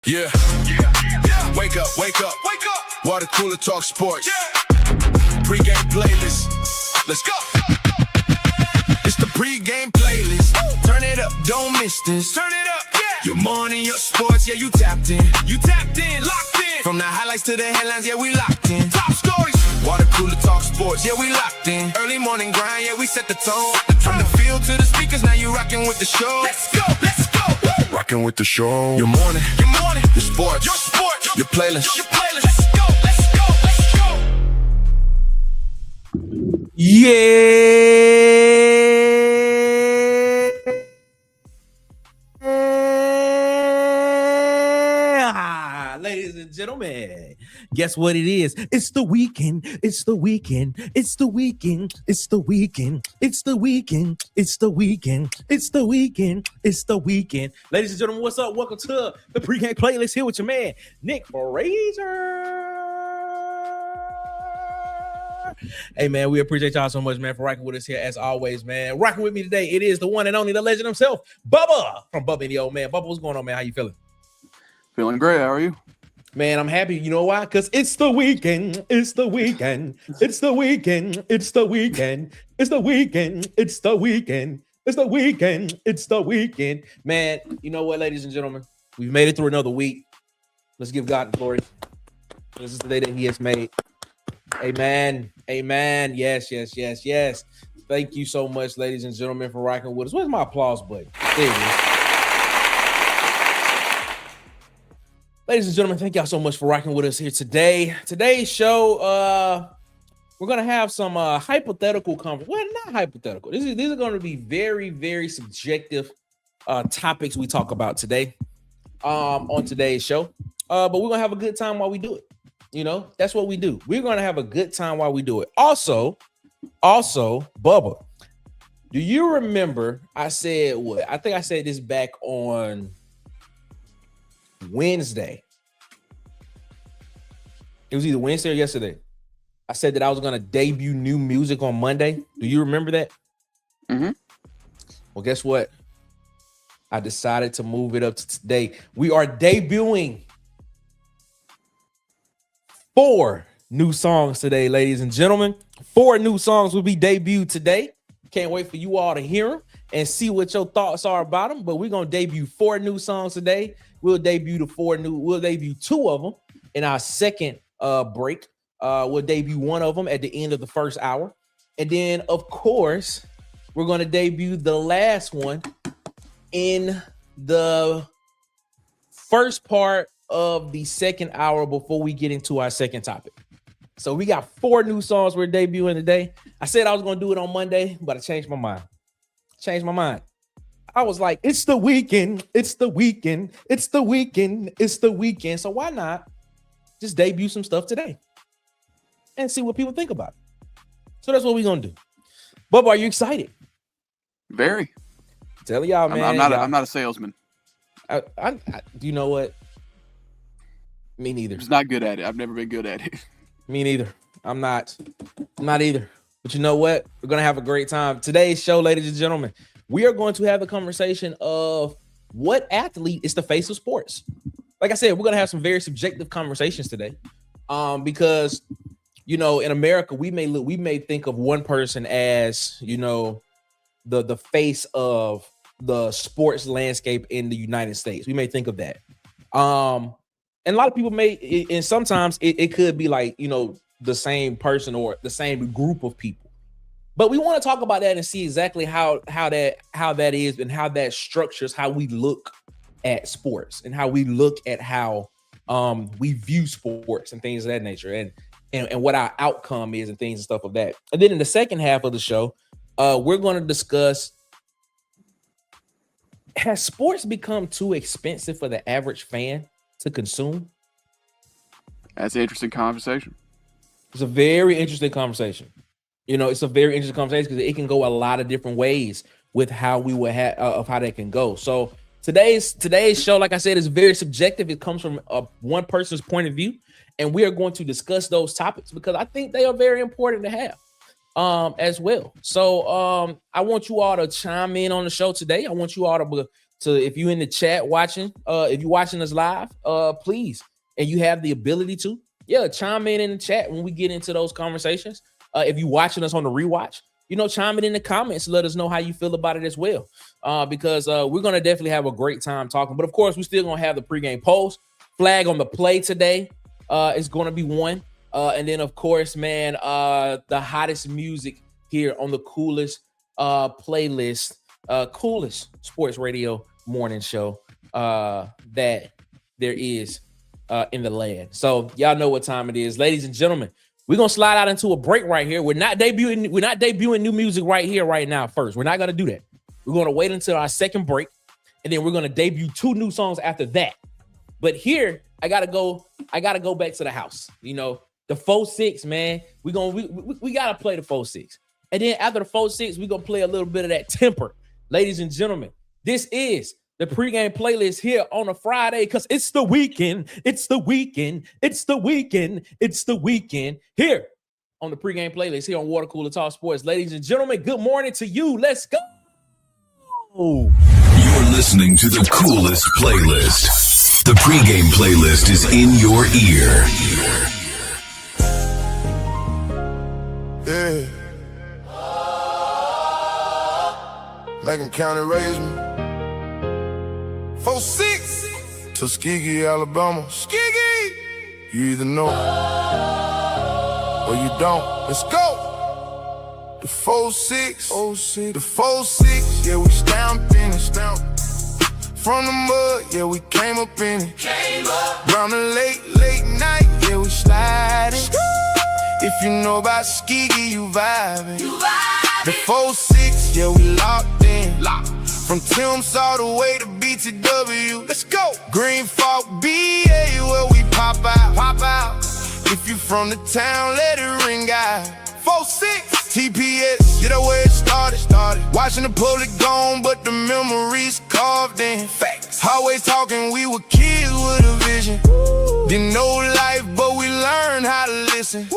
Yeah. Wake up, wake up, wake up. Water cooler talk sports. Pregame playlist. Let's go. It's the pregame playlist. Turn it up, don't miss this. Turn it up, yeah. Your morning, your sports, yeah, you tapped in. You tapped in, locked in. From the highlights to the headlines, yeah, we locked in. Top stories. Water cooler talk sports, yeah, we locked in. Early morning grind, yeah, we set the tone. From the field to the speakers, now you rocking with the show. Let's go, let's go. Rocking with the show. Your morning, your sports, your playlist. Let's go, let's go, let's go. Yeah, ladies and gentlemen, guess what it is? It's the weekend. It's the weekend. It's the weekend. It's the weekend. It's the weekend. It's the weekend. It's the weekend. It's the weekend. Ladies and gentlemen, what's up? Welcome to the pregame playlist here with your man, Nick Fraser. Hey, man, we appreciate y'all so much, man, for rocking with us here as always, man. Rocking with me today, it is the one and only, the legend himself, Bubba from Bubba and the Old Man. Bubba, what's going on, man? How you feeling? Feeling great. How are you? Man, I'm happy. You know why? Because it's the weekend. It's the weekend. It's the weekend. It's the weekend. It's the weekend. It's the weekend. It's the weekend. It's the weekend. Man, you know what, ladies and gentlemen? We've made it through another week. Let's give God the glory. This is the day that He has made. Amen. Amen. Yes, yes, yes, yes. Thank you so much, ladies and gentlemen, for rocking with us. Where's my applause button? There it is. Ladies and gentlemen, thank y'all so much for rocking with us here today. Today's show, we're going to have some hypothetical conversation. Well, not hypothetical. These are going to be very, very subjective topics we talk about today on today's show. But we're going to have a good time while we do it. You know, that's what we do. We're going to have a good time while we do it. Also, Bubba, do you remember I said what? I think I said this back on Wednesday. It was either Wednesday or yesterday. I said that I was going to debut new music on Monday. Do you remember that? Mm-hmm. Well, guess what? I decided to move it up to today. We are debuting 4 new songs today, ladies and gentlemen. 4 new songs will be debuted today. Can't wait for you all to hear them and see what your thoughts are about them. But we're gonna debut 4 new songs today. We'll debut 2 of them in our second break. We'll debut 1 of them at the end of the first hour. And then, of course, we're gonna debut the last one in the first part of the second hour before we get into our second topic. So we got 4 new songs we're debuting today. I said I was going to do it on Monday, but I changed my mind. I was like, it's the weekend. It's the weekend. It's the weekend. It's the weekend. So why not just debut some stuff today and see what people think about it? So that's what we're going to do. Bubba, are you excited? Very. Tell y'all, man. I'm not a salesman. Do you know what? Me neither. I'm just not good at it. I've never been good at it. Me neither. I'm not either. But you know what? We're going to have a great time. Today's show, ladies and gentlemen, we are going to have a conversation of what athlete is the face of sports. Like I said, we're going to have some very subjective conversations today. Because, you know, in America, we may think of one person as, you know, the face of the sports landscape in the United States. We may think of that. And a lot of people may, and sometimes it could be like, you know, the same person or the same group of people. But we want to talk about that and see exactly how that is and how that structures how we look at sports and how we look at how we view sports and things of that nature and what our outcome is and things and stuff of that. And then in the second half of the show, we're going to discuss, has sports become too expensive for the average fan to consume? That's an interesting conversation. It's a very interesting conversation. You know, it's a very interesting conversation because it can go a lot of different ways with how we would have of how that can go. So today's show, like I said, is very subjective. It comes from one person's point of view, and we are going to discuss those topics because I think they are very important to have as well. So I want you all to chime in on the show today. I want you all So if you're in the chat watching, if you're watching us live, please, and you have the ability to, chime in the chat when we get into those conversations. If you're watching us on the rewatch, chime in the comments. Let us know how you feel about it as well, because we're going to definitely have a great time talking. But, of course, we're still going to have the pregame post. Flag on the play today is going to be one. And then, of course, man, the hottest music here on the coolest playlist, coolest sports radio morning show that there is in the land. So y'all know what time it is. Ladies and gentlemen, we're going to slide out into a break right here. We're not debuting new music right here, right now first. We're not going to do that. We're going to wait until our second break, and then we're going to debut 2 new songs after that. But here, I gotta go back to the house. The 4-6, man. We gotta play the 4-6. And then after the 4-6, we're gonna play a little bit of that temper. Ladies and gentlemen, this is the pregame playlist here on a Friday, because it's the weekend. It's the weekend. It's the weekend. It's the weekend. Here on the pregame playlist here on Water Cooler Talk Sports. Ladies and gentlemen, good morning to you. Let's go. You're listening to the coolest playlist. The pregame playlist is in your ear. Yeah. Macon County raised me. 4-6. Tuskegee, Alabama. Tuskegee. You either know or you don't. Let's go. The 4-6. The 4-6. Yeah, we stamped in and stamped. From the mud, yeah, we came up in it. Round the late night, yeah, we sliding. If you know about Tuskegee, you vibing. The 4-6, yeah, we locked in. From Tim's all the way to BTW. Let's go. Green Fork, BA, where we pop out. If you from the town, let it ring out. 4-6. TPS, get where it started. Watching the public gone, but the memories carved in. Facts. Always talking, we were kids with a vision. Didn't know life, but we learned how to listen.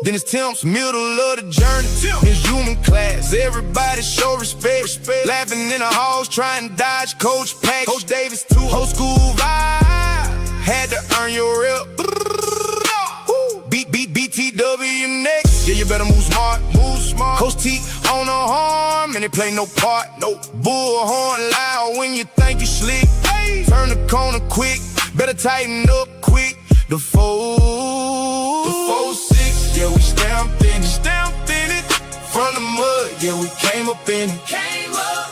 Then it's Tim's middle of the journey. His human class, everybody show respect. Laughing in the halls, trying to dodge Coach Pack. Coach Davis too, whole school vibe. Had to earn your rep. BTW next. Yeah, you better move smart. Coach T on the horn, and they play no part. No bullhorn loud when you think you slick. Turn the corner quick, better tighten up quick. The 4-6, yeah, we stamped in it. From the mud, yeah, we came up in it.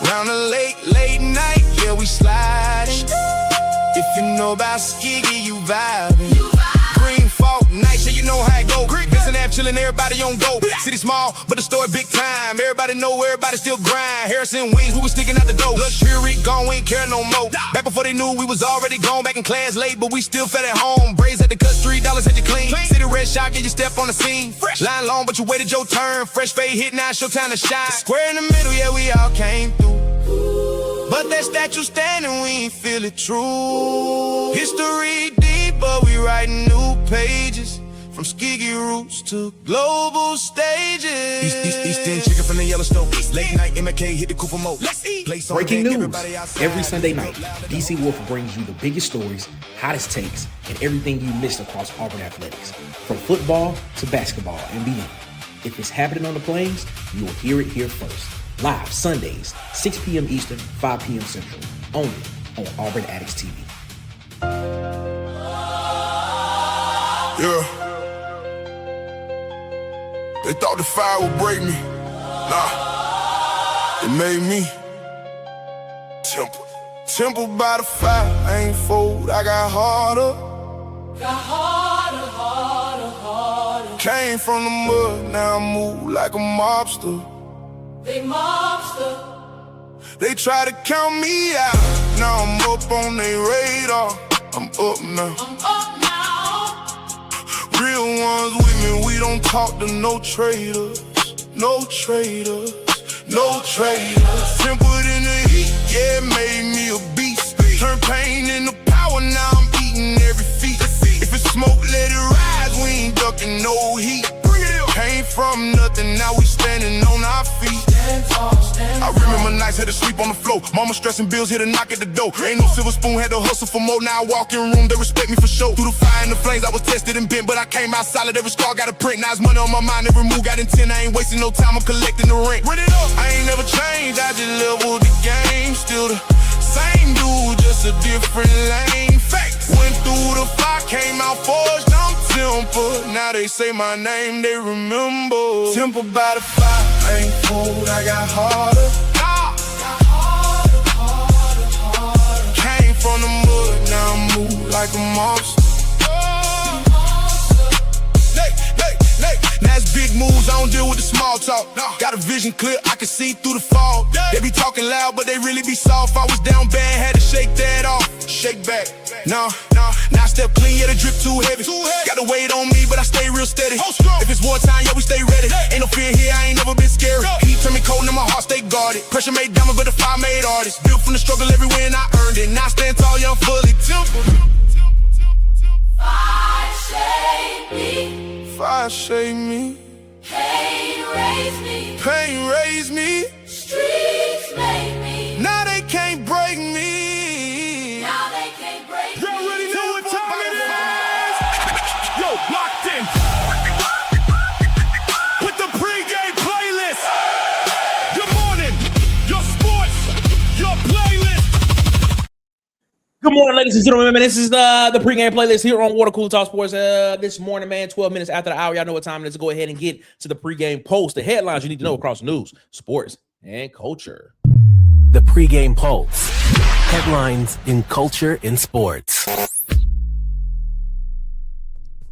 Round the late night, yeah, we sliding. If you know about Tuskegee, you vibing. Green Fork night, yeah, you know how it go. Vincent Ave chillin', everybody on go. City small, but the story big time. Everybody know, everybody still grind. Harrison wings, we was sticking out the door. Luxury, gone, we ain't care no more. Back before they knew we was already gone. Back in class late, but we still fed at home. Braids at the cut, $3 had you clean. City red shot, get you step on the scene. Fresh. Line long, but you waited your turn. Fresh fade hit, now it's your time to shine. Square in the middle, yeah, we all came through. But that statue standing, we ain't feel it true. History deep, but we writing new pages. From Tuskegee roots to global stages. East End chicken from the Yellowstone. Late night MK hit the Cooper mode. Breaking news. Every Sunday night, DC Wolf brings you the biggest stories, hottest takes, and everything you missed across Auburn athletics. From football to basketball and beyond. If it's happening on the plains, you will hear it here first. Live Sundays, 6 p.m. Eastern, 5 p.m. Central. Only on Auburn Addicts TV. Yeah. They thought the fire would break me. Nah, it made me temple by the fire. I ain't fold, I got harder. Came from the mud, now I move like a mobster. They try to count me out. Now I'm up on their radar. I'm up now. Real ones with me, we don't talk to no traitors. Tempered in the heat, yeah, it made me a beast. Turn pain into power, now I'm eating every feast. If it's smoke, let it rise, we ain't ducking no heat. Came from nothing, now we standing on our feet. I remember nights had to sleep on the floor. Mama stressing bills, hit a knock at the door. Ain't no silver spoon, had to hustle for more. Now I walk in room, they respect me for sure. Through the fire and the flames, I was tested and bent, but I came out solid. Every scar got a print. Now it's money on my mind, every move got intent. I ain't wasting no time, I'm collecting the rent. Run it up. I ain't never changed, I just leveled the game. Still the same dude, just a different lane. Facts. Went through the fire, came out forged, I'm temper. Now they say my name, they remember. Temper by the fire, I ain't fooled, I got harder. Came from the mud, now I move like a monster. Now it's big moves, I don't deal with the small talk. Got a vision clear, I can see through the fog. They be talking loud, but they really be soft. I was down bad, had to shake that off. Shake back, nah. Now I step clean, yeah, the drip too heavy. Got the weight on me, but I stay real steady. If it's wartime, yeah, we stay ready. Ain't no fear here, I ain't never been scared. Heat turn me cold, now my heart stay guarded. Pressure made diamond, but the fire made artist. Built from the struggle everywhere, and I earned it. Now I stand tall, young, fully tempered. Fire shake me, Fire shake me, pain raise me, pain raise me. streets make me. Now they can't break me. Now they can't break me. Y'all ready know what time it is? Yo, locked in. With the pregame playlist. Your morning, your sports, your playlist. Good morning, ladies and gentlemen. This is the pregame playlist here on Water Cooler Talk Sports. This morning, man, 12 minutes after the hour. Y'all know what time it is. Go ahead and get to the pregame post. The headlines you need to know across news, sports, and culture. The pregame pulse. Headlines in culture and sports.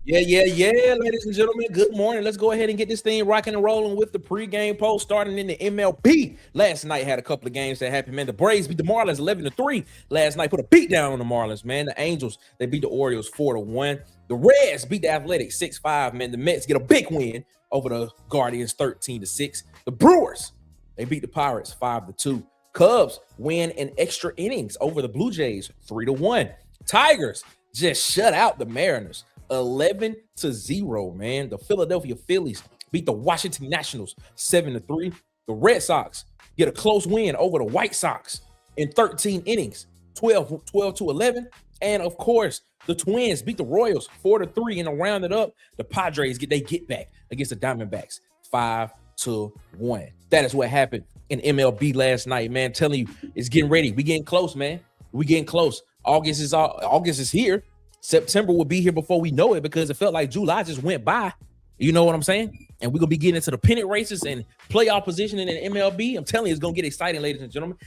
Yeah, ladies and gentlemen. Good morning. Let's go ahead and get this thing rocking and rolling with the pregame post starting in the MLB. Last night had a couple of games that happened, man. The Braves beat the Marlins 11-3 last night. Put a beat down on the Marlins, man. The Angels, they beat the Orioles 4-1. The Reds beat the Athletics 6-5, man. The Mets get a big win over the Guardians 13-6. The Brewers, they beat the Pirates 5-2. Cubs win in extra innings over the Blue Jays 3-1. Tigers just shut out the Mariners 11-0, man. The Philadelphia Phillies beat the Washington Nationals 7-3. The Red Sox get a close win over the White Sox in 13 innings, 12-11. And of course, the Twins beat the Royals 4-3. And to round it up, the Padres get back against the Diamondbacks 5-1. That is what happened in MLB last night, man. Telling you, it's getting ready. We getting close, man. We getting close. August is here. September will be here before we know it because it felt like July just went by. You know what I'm saying? And we're going to be getting into the pennant races and playoff positioning in MLB. I'm telling you, it's going to get exciting, ladies and gentlemen.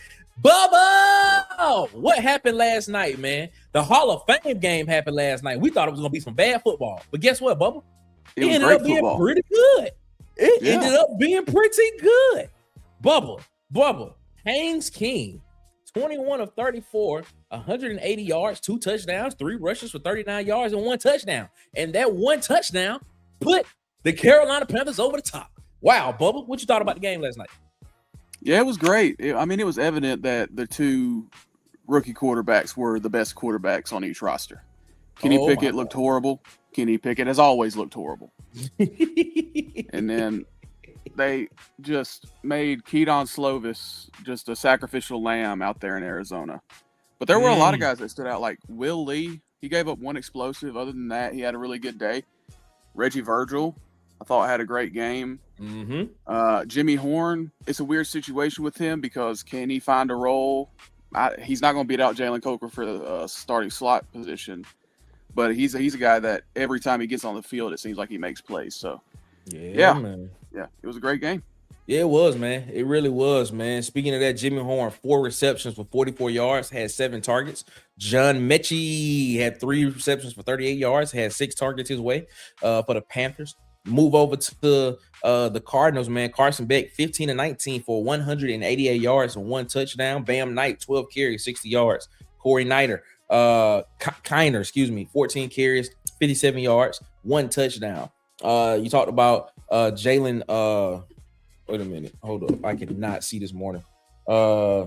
Bubba! What happened last night, man? The Hall of Fame game happened last night. We thought it was going to be some bad football. But guess what, Bubba? It ended up being pretty good. It ended up being pretty good. Bubba, Haynes King, 21 of 34, 180 yards, 2 touchdowns, 3 rushes for 39 yards, and 1 touchdown. And that 1 touchdown put the Carolina Panthers over the top. Wow, Bubba, what you thought about the game last night? Yeah, it was great. It was evident that the two rookie quarterbacks were the best quarterbacks on each roster. Kenny Pickett looked horrible. Kenny Pickett has always looked horrible. And then they just made Keaton Slovis just a sacrificial lamb out there in Arizona. But there were a lot of guys that stood out, like Will Lee. He gave up 1 explosive. Other than that, he had a really good day. Reggie Virgil, I thought, had a great game. Jimmy Horn, it's a weird situation with him because can he find a role? He's not going to beat out Jalen Coker for the starting slot position. But he's a guy that every time he gets on the field, it seems like he makes plays. So, man. Yeah, it was a great game. Yeah, it was, man. It really was, man. Speaking of that, Jimmy Horn, 4 receptions for 44 yards, had 7 targets. John Mechie had 3 receptions for 38 yards, had 6 targets his way for the Panthers. Move over to the Cardinals, man. Carson Beck, 15-19 for 188 yards and 1 touchdown. Bam Knight, 12 carries, 60 yards. Corey Kiner, 14 carries, 57 yards, 1 touchdown. You talked about Jalen. Wait a minute. Hold up. I cannot see this morning. I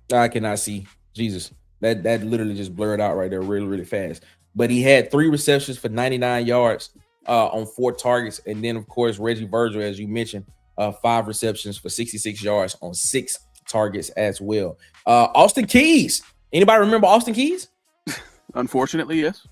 cannot see. Jesus. That literally just blurred out right there really, really fast. But he had 3 receptions for 99 yards on 4 targets. And then, of course, Reggie Virgil, as you mentioned, 5 receptions for 66 yards on 6 targets as well. Austin Keys. Anybody remember Austin Keys? Unfortunately, yes.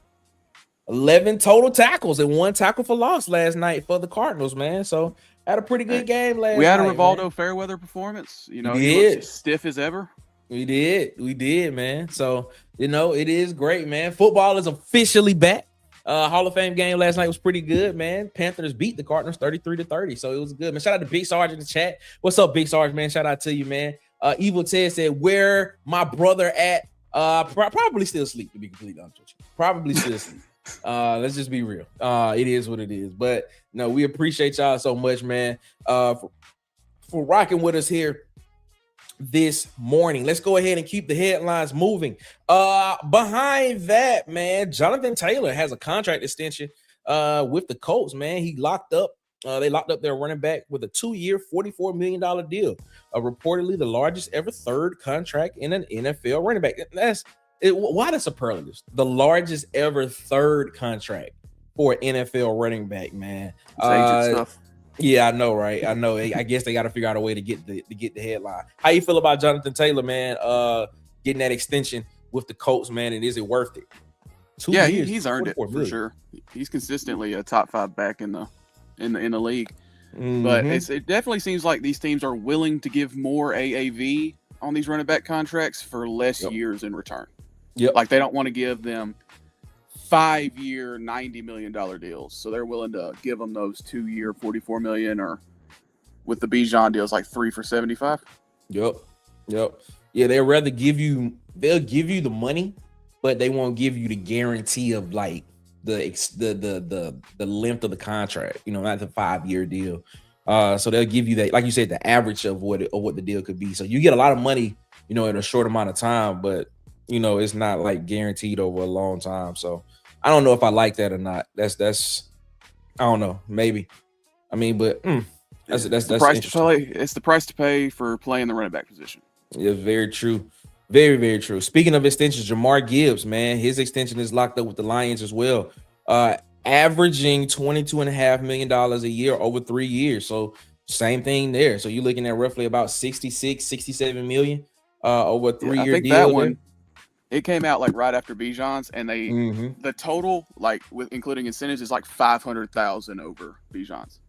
11 total tackles and 1 tackle for loss last night for the Cardinals, man. So had a pretty good game last night. We had a man. Rivaldo Fairweather performance. You know, We he did. looks as stiff as ever. We did, man. So, you know, it is great, man. Football is officially back. Hall of Fame game last night was pretty good, man. Panthers beat the Cardinals 33-30. So it was good, man. Shout out to Big Sarge in the chat. What's up, Big Sarge, man? Shout out to you, man. Evil Ted said, where my brother at? Probably still asleep, to be completely honest with you. Probably still asleep. Let's just be real. It is what it is. But no, we appreciate y'all so much, man. For rocking with us here this morning. Let's go ahead and keep the headlines moving. Behind that, man, Jonathan Taylor has a contract extension with the Colts, man. They locked up their running back with a 2-year, $44 million deal. Reportedly the largest ever third contract in an NFL running back. Why the superlatives? The largest ever third contract for an NFL running back, man. Stuff. Yeah, I know, right? I know. I guess they got to figure out a way to get the headline. How you feel about Jonathan Taylor, man? Getting that extension with the Colts, man, and is it worth it? 2 years, he's earned it for sure. He's consistently a top 5 back in the league. Mm-hmm. But it definitely seems like these teams are willing to give more AAV on these running back contracts for less years in return. Yep. Like they don't want to give them 5-year, $90 million deals. So they're willing to give them those 2-year, $44 million, or with the Bijan deals, like 3 for $75. Yep. Yeah, they'll give you the money, but they won't give you the guarantee of like the length of the contract, you know, not the 5-year deal. So they'll give you that, like you said, the average of what the deal could be. So you get a lot of money, you know, in a short amount of time, but you know, it's not like guaranteed over a long time. So I don't know if I like that or not. That's I don't know, maybe. I mean, but that's the price to pay. It's the price to pay for playing the running back position. Yeah, very true. Very, very true. Speaking of extensions, Jamar Gibbs, man, his extension is locked up with the Lions as well. Averaging $22.5 million a year over 3 years. So same thing there. So you're looking at roughly about 67 million over a 3-year deal. That one, it came out like right after Bijan's, and they the total, like with including incentives, is like 500,000 over Bijan's.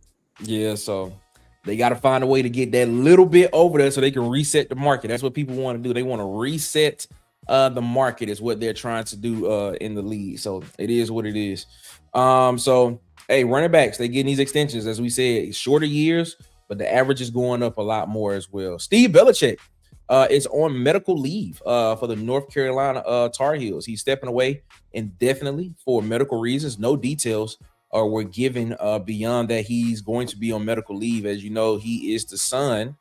Yeah, so they got to find a way to get that little bit over there so they can reset the market. That's what people want to do. They want to reset the market is what they're trying to do in the league. So it is what it is. So hey, running backs, they getting these extensions, as we said, shorter years, but the average is going up a lot more as well. Steve Belichick is on medical leave for the North Carolina Tar Heels. He's stepping away indefinitely for medical reasons. No details were given beyond that he's going to be on medical leave. As you know, he is the son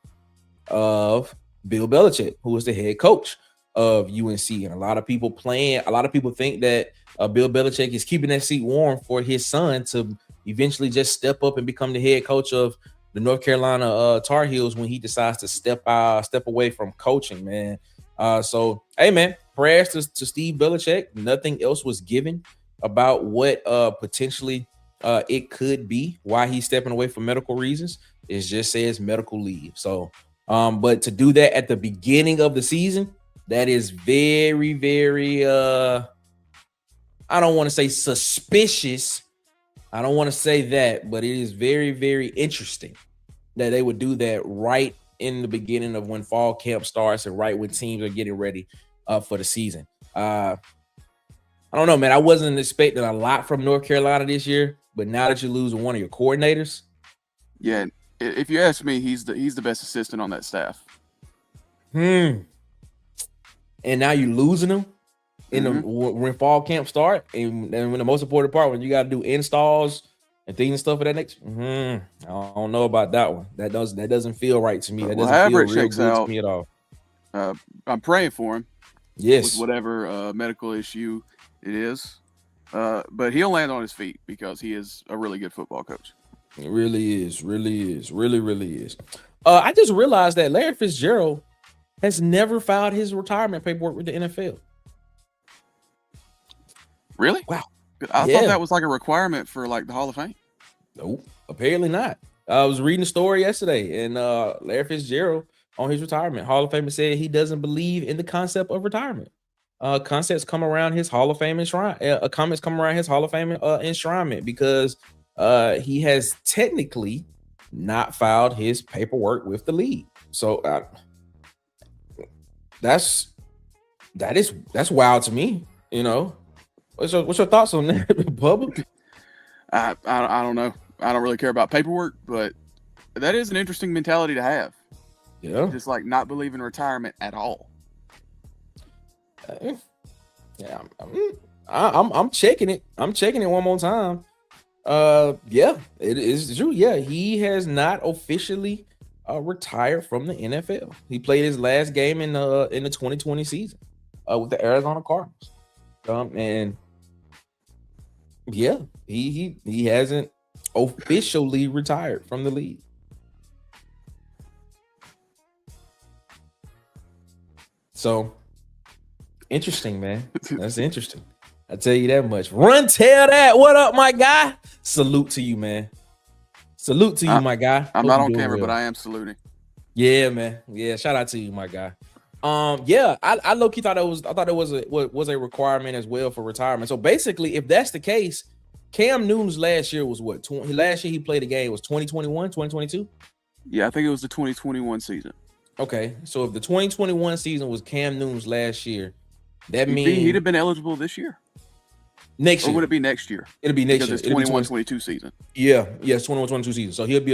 of Bill Belichick, who is the head coach of UNC. And a lot of people think that Bill Belichick is keeping that seat warm for his son to eventually just step up and become the head coach of the North Carolina Tar Heels when he decides to step away from coaching, man. So, hey, man, prayers to Steve Belichick. Nothing else was given about what potentially it could be, why he's stepping away for medical reasons. It just says medical leave. So, but to do that at the beginning of the season, that is very, very, I don't want to say suspicious. I don't want to say that, but it is very, very interesting that they would do that right in the beginning of when fall camp starts and right when teams are getting ready for the season. I don't know, man. I wasn't expecting a lot from North Carolina this year, but now that you're losing one of your coordinators. Yeah, if you ask me, he's the best assistant on that staff. And now you're losing him when fall camp start, and when the most important part, when you got to do installs and things and stuff of that nature. I don't know about that one. That doesn't feel right to me. That doesn't feel real good to me at all. I'm praying for him. Yes, with whatever medical issue it is, but he'll land on his feet because he is a really good football coach. It really is. I just realized that Larry Fitzgerald has never filed his retirement paperwork with the NFL. Really? Wow. I thought that was like a requirement for like the Hall of Fame. Nope, apparently not. I was reading the story yesterday, and Larry Fitzgerald on his retirement. Hall of Famer said he doesn't believe in the concept of retirement. Concepts come around his Hall of Fame enshrinement. Comments come around his Hall of Fame enshrinement because he has technically not filed his paperwork with the league. So that's wild to me. You know, what's your thoughts on that, Bubba? I don't know. I don't really care about paperwork, but that is an interesting mentality to have. Yeah, just like not believe in retirement at all. Yeah, I'm checking it. I'm checking it one more time. Yeah, it is true. Yeah, he has not officially retired from the NFL. He played his last game in the 2020 season with the Arizona Cardinals. And yeah, he hasn't officially retired from the league. So interesting, man. That's interesting. I tell you that much. Run, tell that. What up, my guy? Salute to you, man. Salute to you, my guy. I'm not on camera, but I am saluting. Yeah, man. Yeah, shout out to you, my guy. Yeah, I low-key thought it was a requirement as well for retirement. So basically, if that's the case, Cam Newton's last year was what? Last year he played a game was 2021, 2022? Yeah, I think it was the 2021 season. Okay, so if the 2021 season was Cam Newton's last year, that means he'd have been eligible this year. Next year. Or would it be next year? It'll be next because year. It's 21-22 season. Yeah, it's 21-22 season. So he'll be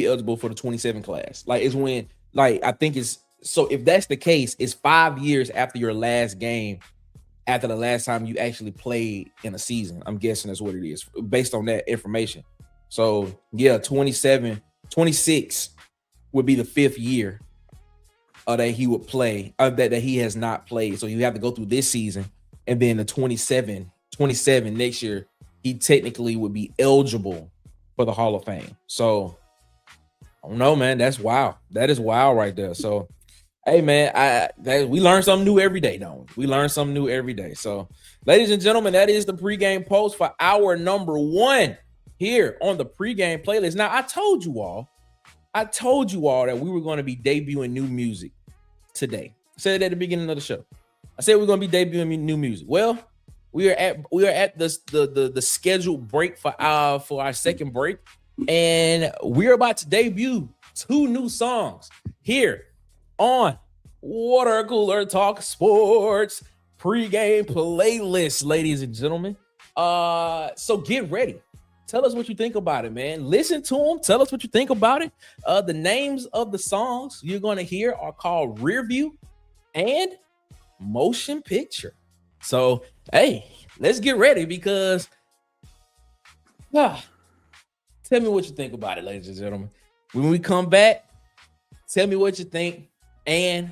eligible for the 27 class. Like it's when, like I think it's so if that's the case, it's 5 years after your last game, after the last time you actually played in a season. I'm guessing that's what it is based on that information. So yeah, 26 would be the 5th year that he would play, that he has not played. So you have to go through this season, and then the 27 next year, he technically would be eligible for the Hall of Fame. So I don't know, man. That's wild. That is wild right there. So hey, man, we learn something new every day, don't we? We learn something new every day. So ladies and gentlemen, that is the pregame post for hour number 1 here on the pregame playlist. Now, I told you all that we were going to be debuting new music today. I said it at the beginning of the show. I said we're going to be debuting new music. Well, we are at the scheduled break for our second break, and we're about to debut 2 new songs here on Water Cooler Talk Sports pregame playlist, ladies and gentlemen. So get ready. Tell us what you think about it, man. Listen to them. Tell us what you think about it. The names of the songs you're going to hear are called Rear View and Motion Picture. So, hey, let's get ready because tell me what you think about it, ladies and gentlemen. When we come back, tell me what you think, and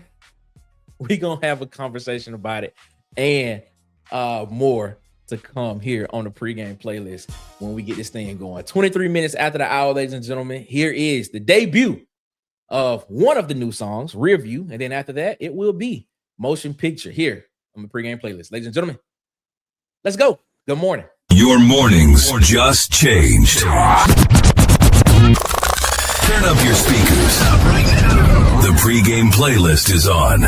we're going to have a conversation about it and more to come here on the pregame playlist when we get this thing going. 23 minutes after the hour, ladies and gentlemen, here is the debut of one of the new songs, Rear View, and then after that, it will be Motion Picture here on the pregame playlist. Ladies and gentlemen, let's go. Good morning. Your mornings just changed. Turn up your speakers. The pregame playlist is on.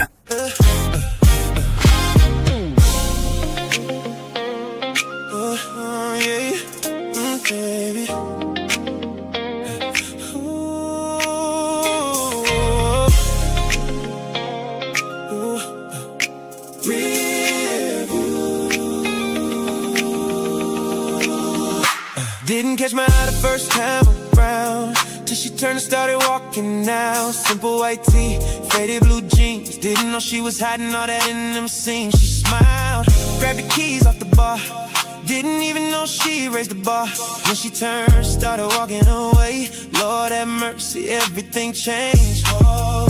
Didn't catch my eye the first time around, till she turned and started walking out. Simple white tee, faded blue jeans. Didn't know she was hiding all that in them seams. She smiled, grabbed the keys off the bar. Didn't even know she raised the bar. When she turned, started walking away. Lord have mercy, everything changed. Oh.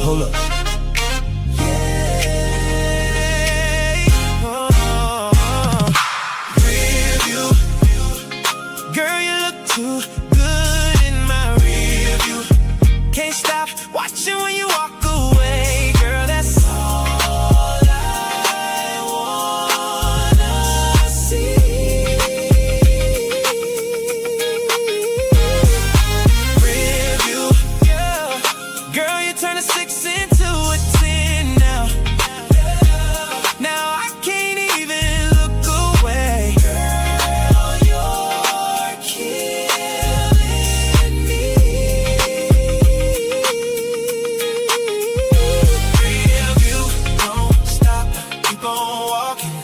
Hold up. Too good in my rear view. Can't stop watching when you walk away, girl. That's all I wanna see. Rear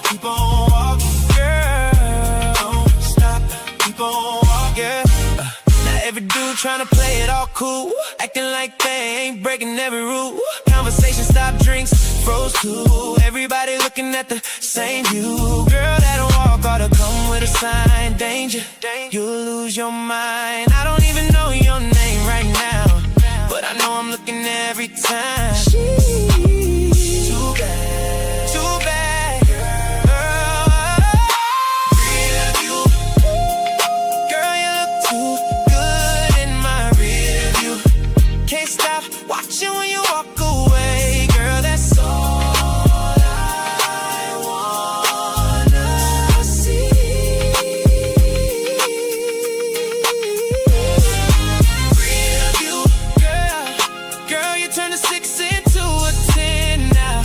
keep on walking, girl. Don't stop, keep on walking. Now every dude tryna play it all cool, acting like they ain't breaking every rule. Conversation stop, drinks froze too. Everybody looking at the same view. Girl, that walk ought to come with a sign. Danger, you'll lose your mind. I don't even know your name right now, but I know I'm looking every time. She's too bad, too bad, girl. Real view, girl, you look too good in my rear view. Can't stop watching when you walk away, girl. That's all I wanna see. Real view, girl, you turn a 6 into a 10 now.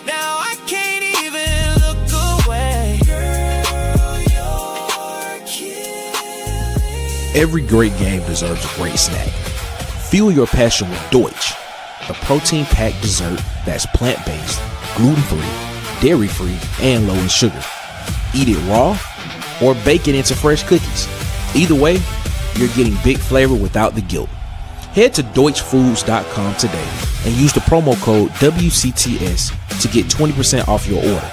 Now I can't even look away. Girl, you're killing. Every great game deserves a great snack. Fuel your passion with Deutsch, a protein-packed dessert that's plant-based, gluten-free, dairy-free, and low in sugar. Eat it raw or bake it into fresh cookies. Either way, you're getting big flavor without the guilt. Head to DeutschFoods.com today and use the promo code WCTS to get 20% off your order.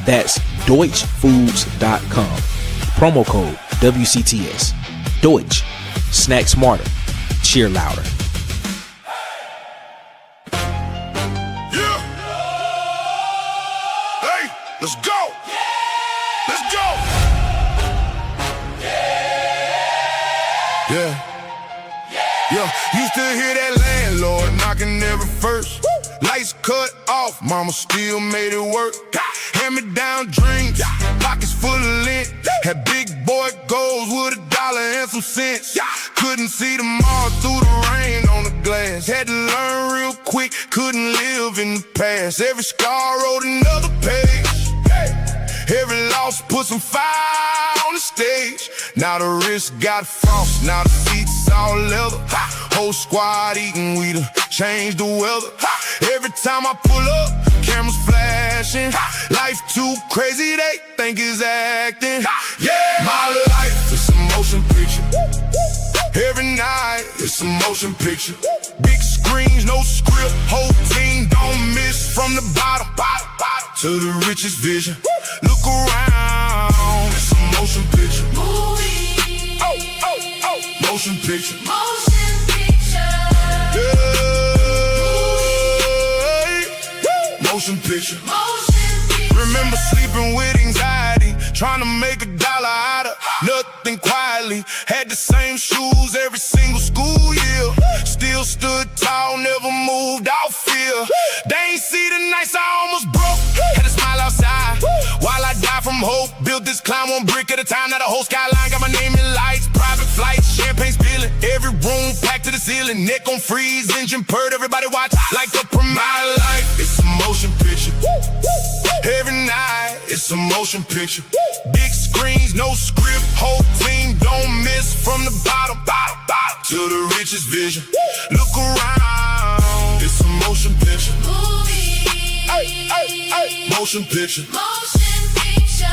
That's DeutschFoods.com. Promo code WCTS. Deutsch. Snack smarter. Cheer louder. Yeah. Hey, let's go. Let's go. Yeah. Yeah, used to hear that landlord knocking every first. Lights cut off, mama still made it work. Hand me down drinks, pockets full of lint. Had big boy goals with $1 and some cents. Couldn't see tomorrow through the rain on the glass. Had to learn real quick, couldn't live in the past. Every scar wrote another page. Every loss put some fire on the stage. Now the wrist got frost, now the seats all leather. Whole squad eating, we done changed the weather. Every time I pull up, cameras flashing. Life too crazy, they think it's acting. Yeah, my life is a motion picture. Every night it's a motion picture. Big screens, no script, whole team don't miss. From the bottom to the richest vision. Look around, it's a motion picture. Movie. Oh, oh, oh, motion picture. Motion picture. Yeah. Motion picture. Motion picture. Remember sleeping with anxiety, trying to make $1 out of nothing quietly. Had the same shoes every single school year. Still stood tall, never moved out fear. They ain't see the nights I almost broke. Had a smile outside while I die from hope. Built this climb 1 brick at a time. Now the whole skyline got my name in lights. Private flights, champagne spilling. Every room packed to the ceiling. Neck on freeze, engine purred. Everybody watch like a premiere. My life, it's a motion picture. Every night, it's a motion picture. Big screens, no script, whole team don't miss. From the bottom to the richest vision. Look around, it's a motion picture. Movie. Ay, ay, ay. Motion picture. Motion picture.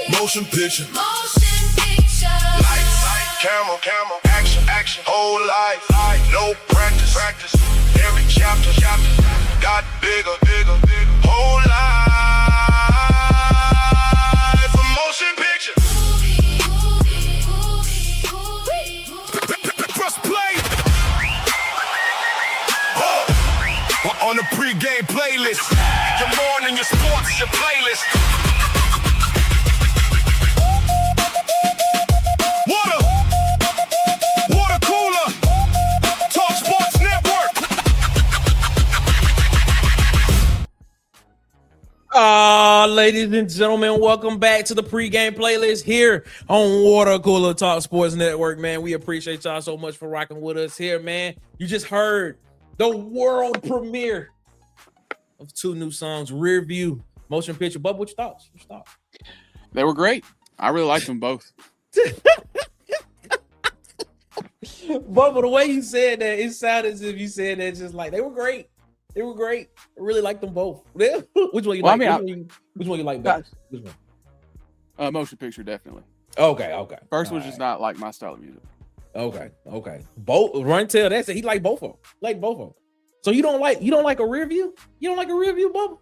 Motion picture. Motion picture. Lights, camera, action, whole life, no practice. Every chapter, got bigger, whole life, a motion picture. Press play. On the pregame playlist. Your morning, your sports, your playlist. Water cooler, Talk Sports Network. Ladies and gentlemen, welcome back to the pregame playlist here on Water Cooler Talk Sports Network, man. We appreciate y'all so much for rocking with us here, man. You just heard the world premiere of 2 new songs, Rear View, Motion Picture. Bub, what's your thoughts? They were great. I really liked them both. Bubba, the way you said that, it sounded as if you said that just like they were great. They were great. I really like them both. Which one you Well, I like? mean, which one you like best? Which one? Motion picture, definitely. Okay. First one's just not like my style of music. Okay. Both Run Tell that said he like both of them. Like both of them. So you don't like a rear view? You don't like a rear view, Bubba?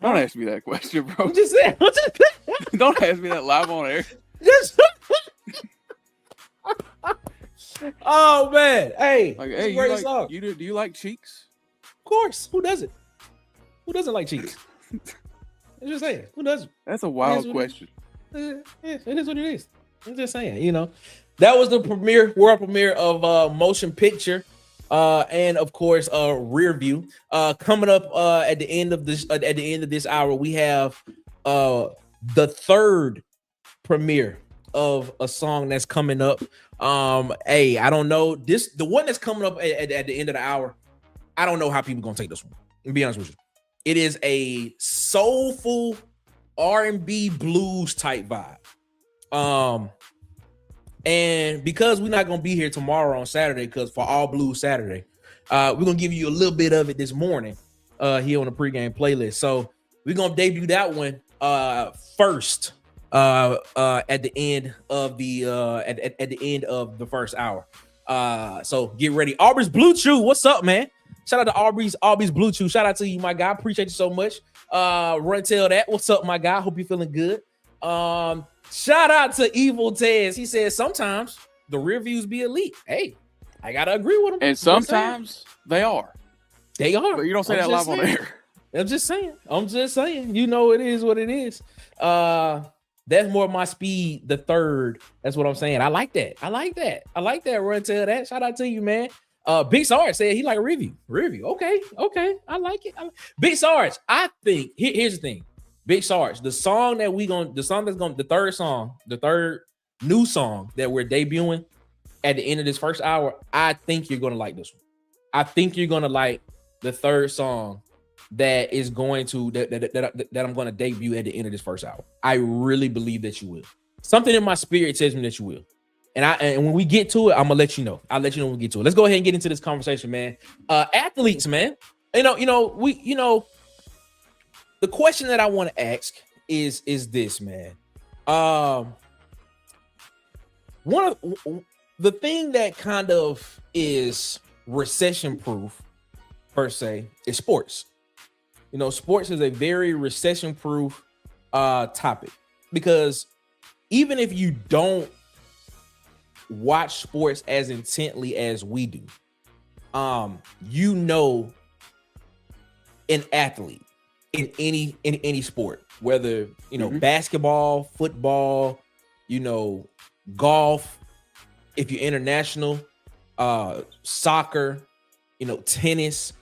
Don't ask me that question, bro. I'm just saying. Don't ask me that live on air. Oh man. Hey, Like, it's hey, a great you song. like, do you like Cheeks? Of course. Who doesn't? Who doesn't like cheeks? I'm just saying. Who doesn't? That's a wild question. It is what it is. I'm just saying, that was the world premiere of motion picture, and of course, rear view. Coming up at the end of this hour, we have the third premiere of a song that's coming up. Hey, I don't know the one that's coming up at the end of the hour. I don't know how people gonna take this one. To be honest with you, it is a soulful R&B blues type vibe. And because we're not gonna be here tomorrow on Saturday, because for All Blues Saturday, we're gonna give you a little bit of it this morning here on the pregame playlist. So we're gonna debut that one first at the end of the at the end of the first hour. So get ready. Aubrey's Blue Chew, what's up, man? Shout out to Aubrey's Blue Chew. Shout out to you, my guy. Appreciate you so much. Run Tell that. What's up, my guy? Hope you're feeling good. Shout out to Evil Tez. He says sometimes the rear views be elite. Hey, I gotta agree with him. And sometimes they are. They are. But you don't say that live on air. I'm just saying. You know, it is what it is. That's more my speed. The third. That's what I'm saying. I like that. Run Tell that. Shout out to you, man. Big Sarge said he like review. Okay. I like it. Big Sarge. I think here's the thing. Big Sarge, the third new song that we're debuting at the end of this first hour, I think you're gonna like this one. I think you're gonna like the third song that is going to that I'm gonna debut at the end of this first hour. I really believe that you will. Something in my spirit tells me that you will. And when we get to it, I'm gonna let you know. I'll let you know when we get to it. Let's go ahead and get into this conversation, man. Athletes, man. The question that I want to ask is this, man. One of the thing that kind of is recession proof per se is sports. Sports is a very recession proof topic, because even if you don't watch sports as intently as we do, an athlete in any sport, whether basketball, football, golf, if you're international, soccer, tennis,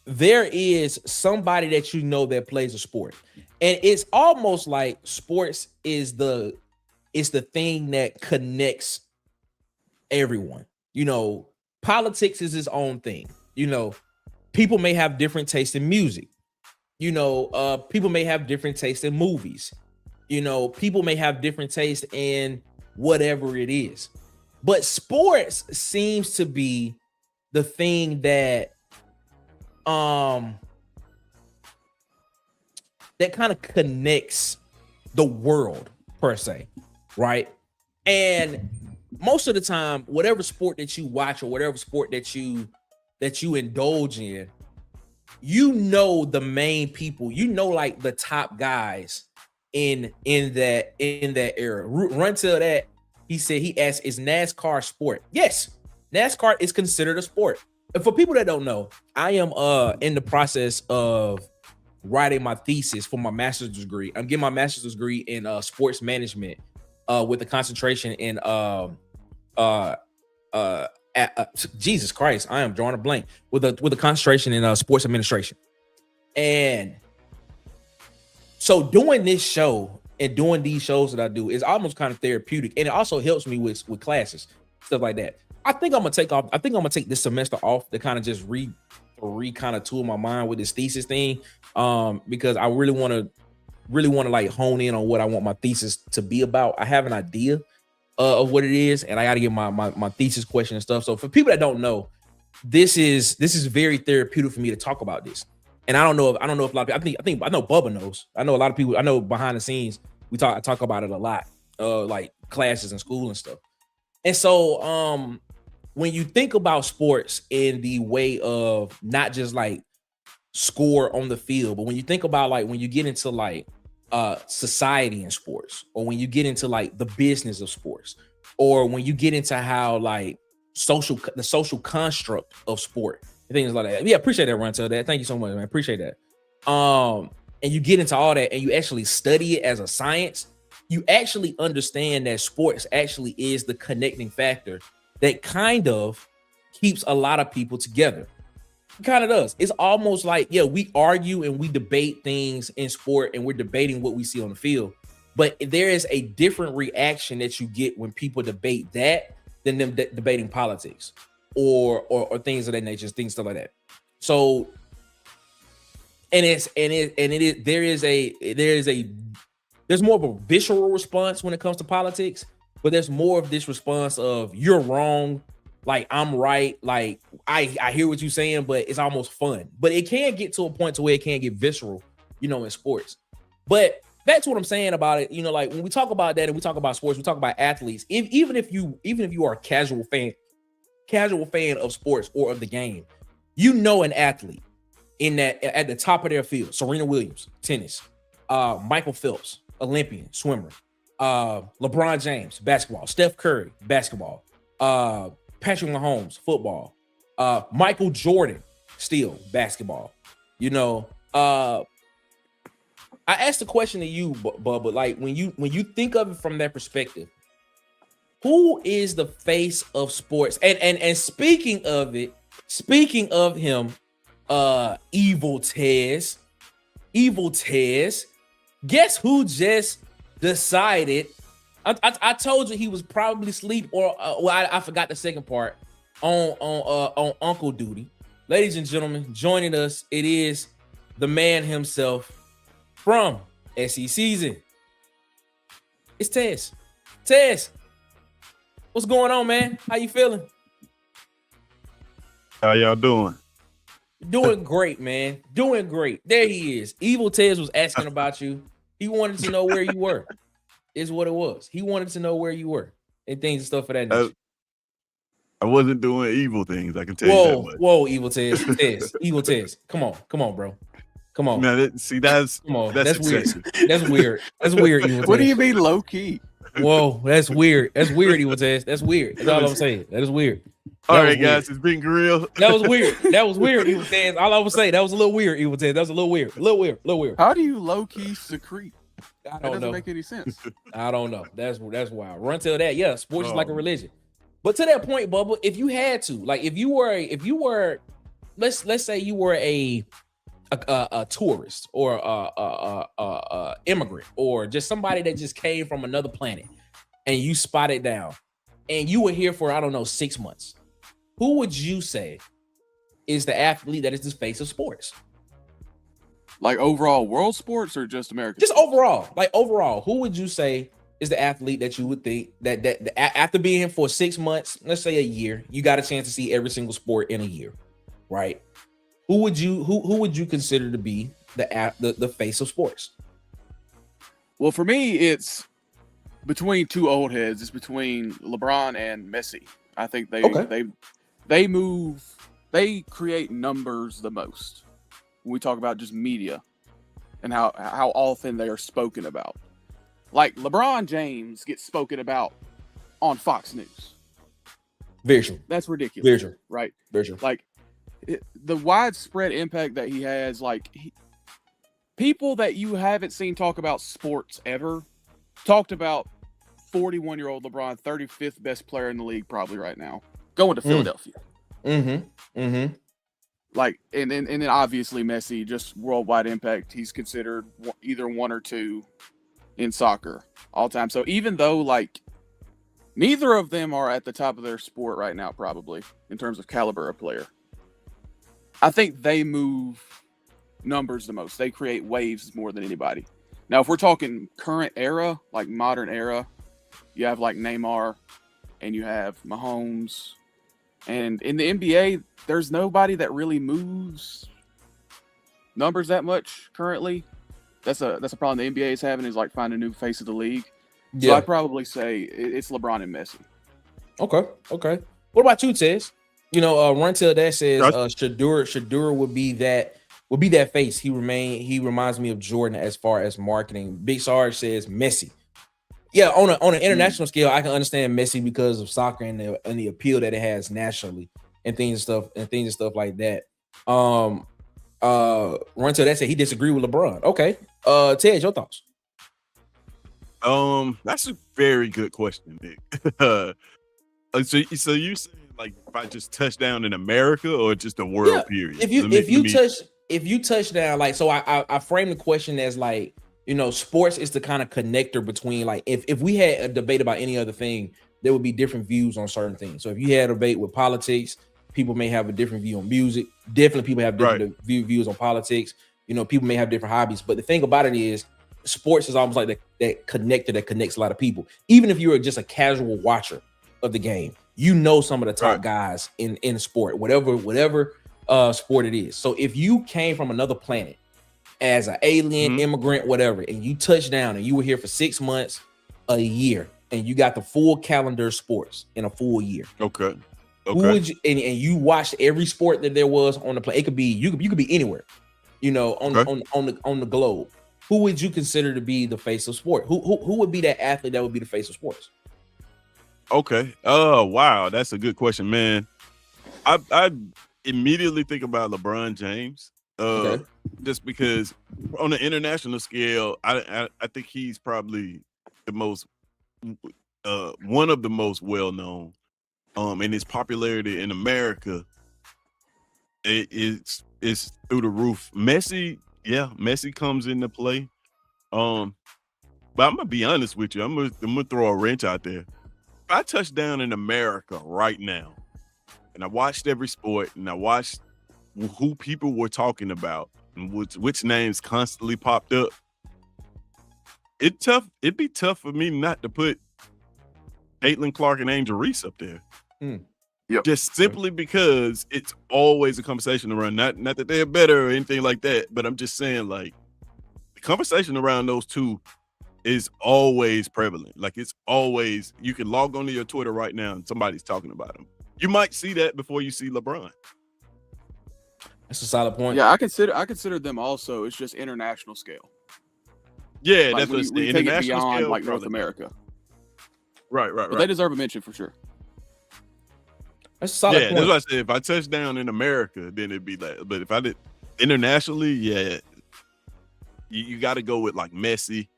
there is somebody that that plays a sport. And it's almost like sports is the thing that connects everyone. Politics is its own thing. People may have different tastes in music. People may have different tastes in movies. People may have different tastes in whatever it is. But sports seems to be the thing that that kind of connects the world per se, right? And most of the time, whatever sport that you watch or whatever sport that you indulge in, the main people, like the top guys in that era. Run Till that. He said, he asked, is NASCAR a sport? Yes, NASCAR is considered a sport. And for people that don't know, I am in the process of writing my thesis for my master's degree. I'm getting my master's degree in sports management with a concentration in Jesus Christ, I am drawing a blank with a concentration in sports administration. And so doing this show and doing these shows that I do is almost kind of therapeutic, and it also helps me with classes, stuff like that. I think I'm gonna take this semester off to kind of just kind of tool my mind with this thesis thing, because I really want to like hone in on what I want my thesis to be about. I have an idea of what it is, and I got to get my thesis question and stuff. So for people that don't know, this is very therapeutic for me to talk about this. And I don't know if a lot of people, I know Bubba knows. I know a lot of people, I know behind the scenes, I talk about it a lot, like classes in school and stuff. And so when you think about sports in the way of not just like score on the field, but when you think about like when you get into like society in sports, or when you get into like the business of sports, or when you get into how like the social construct of sport and things like that. Yeah, appreciate that, Rontel. That thank you so much, man. Appreciate that. And you get into all that and you actually study it as a science, you actually understand that sports actually is the connecting factor that kind of keeps a lot of people together. It kind of does. It's almost like, yeah, we argue and we debate things in sport and we're debating what we see on the field, but there is a different reaction that you get when people debate that than them debating politics or things of that nature, stuff like that. So, there's more of a visceral response when it comes to politics, but there's more of this response of you're wrong, like I'm right, like I hear what you're saying, but it's almost fun. But it can get to a point to where it can get visceral, in sports. But that's what I'm saying about it. Like when we talk about that and we talk about sports, we talk about athletes. Even if you are a casual fan of sports or of the game, an athlete in that at the top of their field. Serena Williams, tennis. Michael Phelps, Olympian, swimmer. LeBron James, basketball. Steph Curry, basketball. Patrick Mahomes, football. Michael Jordan, still basketball. I asked the question to you, Bubba, like when you think of it from that perspective, who is the face of sports? And speaking of him, Evil Tez, guess who just decided? I told you he was probably asleep, or I forgot the second part on Uncle Duty. Ladies and gentlemen, joining us, it is the man himself from SE Season. It's Tez. Tez, what's going on, man? How you feeling? How y'all doing? Doing great, man. Doing great. There he is. Evil Tez was asking about you. He wanted to know where you were. Is what it was. He wanted to know where you were and things and stuff of that nature. I wasn't doing evil things. I can tell you that much. Whoa, Evil Tez. Evil Tez. Come on, bro. Come on. Now, that's weird. That's weird. That's weird, Evil Tez. What do you mean low key? Whoa, that's weird. That's weird, Evil Tez. That's weird. That's all I'm saying. That is weird. All right, guys, it's been real. That was weird. That was weird, Evil Tez. All I would say, that was a little weird, Evil Tez. That was a little weird. A little weird. How do you low key secrete? That doesn't make any sense. I don't know. That's wild. Run till that. Yeah, sports is like a religion. But to that point, Bubba, if you had to, like, if you were, let's say you were a tourist or a immigrant or just somebody that just came from another planet, and you spotted down, and you were here for 6 months, who would you say is the athlete that is the face of sports? Like overall world sports or just American? Just overall, like overall, who would you say is the athlete that you would think that after being here for 6 months, let's say a year, you got a chance to see every single sport in a year, right? Who would you consider to be the face of sports? Well, for me, it's between two old heads. It's between LeBron and Messi. I think they create numbers the most when we talk about just media and how often they are spoken about. Like LeBron James gets spoken about on Fox News. Very true. That's ridiculous. Very true. Right? Very true. Like the widespread impact that he has, people that you haven't seen talk about sports ever talked about 41-year-old LeBron, 35th best player in the league probably right now, going to Philadelphia. Like, and then obviously Messi, just worldwide impact. He's considered either one or two in soccer all time. So even though neither of them are at the top of their sport right now, probably in terms of caliber of player, I think they move numbers the most. They create waves more than anybody. Now, if we're talking current era, like modern era, you have like Neymar and you have Mahomes And in the NBA, there's nobody that really moves numbers that much currently. That's a problem the NBA is having, is like find a new face of the league. So I'd probably say it's LeBron and Messi. Okay. What about you, Tez? You know, Run Till that says Gotcha. Shadur would be that face. He reminds me of Jordan as far as marketing. Big Sarge says Messi. Yeah, on an international scale, I can understand Messi because of soccer and the appeal that it has nationally and things and stuff like that. Run Till that said he disagreed with LeBron. Okay. Ted, your thoughts? That's a very good question, Nick. So you saying like if I just touch down in America or just the world period? If you touch down, like, so I frame the question as like, you know, sports is the kind of connector between, like, if we had a debate about any other thing, there would be different views on certain things. So if you had a debate with politics, people may have a different view on music. Definitely people have different views on politics. You know, people may have different hobbies. But the thing about it is sports is almost like that connector that connects a lot of people. Even if you're just a casual watcher of the game, you know some of the top guys in sport, whatever sport it is. So if you came from another planet as an alien, immigrant, whatever, and you touched down and you were here for 6 months, a year, and you got the full calendar of sports in a full year. Okay. Who would you, and you watched every sport that there was on the plane? It could be you could be anywhere, you know, on the globe. Who would you consider to be the face of sport? Who would be that athlete that would be the face of sports? Okay. Oh, wow. That's a good question, man. I immediately think about LeBron James. Just because on the international scale, I think he's probably the most one of the most well-known. And his popularity in America is through the roof. Messi comes into play. But I'm gonna be honest with you. I'm gonna throw a wrench out there. If I touch down in America right now, and I watched every sport, and I watched who people were talking about, and which names constantly popped up, it'd be tough for me not to put Caitlin Clark and Angel Reese up there. Yep. Just simply because it's always a conversation around, not that they're better or anything like that, but I'm just saying, like, the conversation around those two is always prevalent. Like, it's always, you can log onto your Twitter right now and somebody's talking about them. You might see that before you see LeBron. That's a solid point. Yeah, I consider them also. It's just international scale. Yeah, like that's what we the take it international beyond scale, like North probably. America. Right. But they deserve a mention for sure. That's a solid point. That's what I said. If I touch down in America, then it'd be that. But if I did internationally, you got to go with like Messi.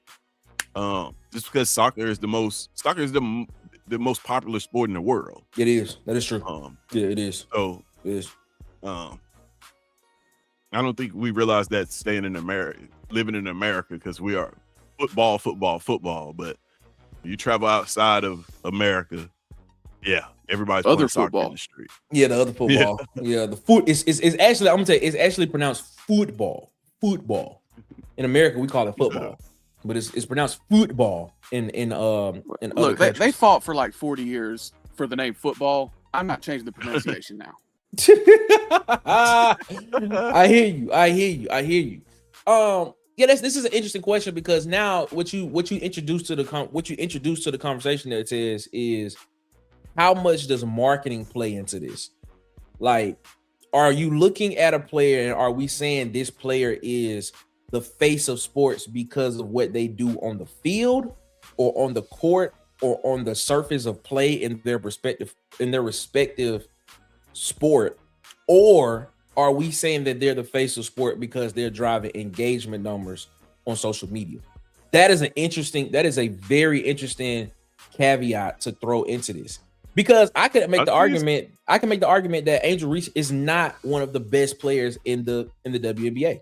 Just because soccer is the most popular sport in the world. It is. That is true. Yeah, it is. So it is. I don't think we realize that staying in America, living in America, because we are football. But you travel outside of America, everybody's other playing football soccer in the street. Yeah, the other football. Yeah, the foot is actually, I'm gonna tell you, it's actually pronounced football. Football. In America, we call it football, but it's pronounced football in other Look, countries. they fought for like 40 years for the name football. I'm not changing the pronunciation now. I hear you. This is an interesting question, because now what you introduced to the conversation there is how much does marketing play into this? Like, are you looking at a player and are we saying this player is the face of sports because of what they do on the field or on the court or on the surface of play in their respective sport? Or are we saying that they're the face of sport because they're driving engagement numbers on social media? That is a very interesting caveat to throw into this, because I can make the argument that Angel Reese is not one of the best players in the WNBA.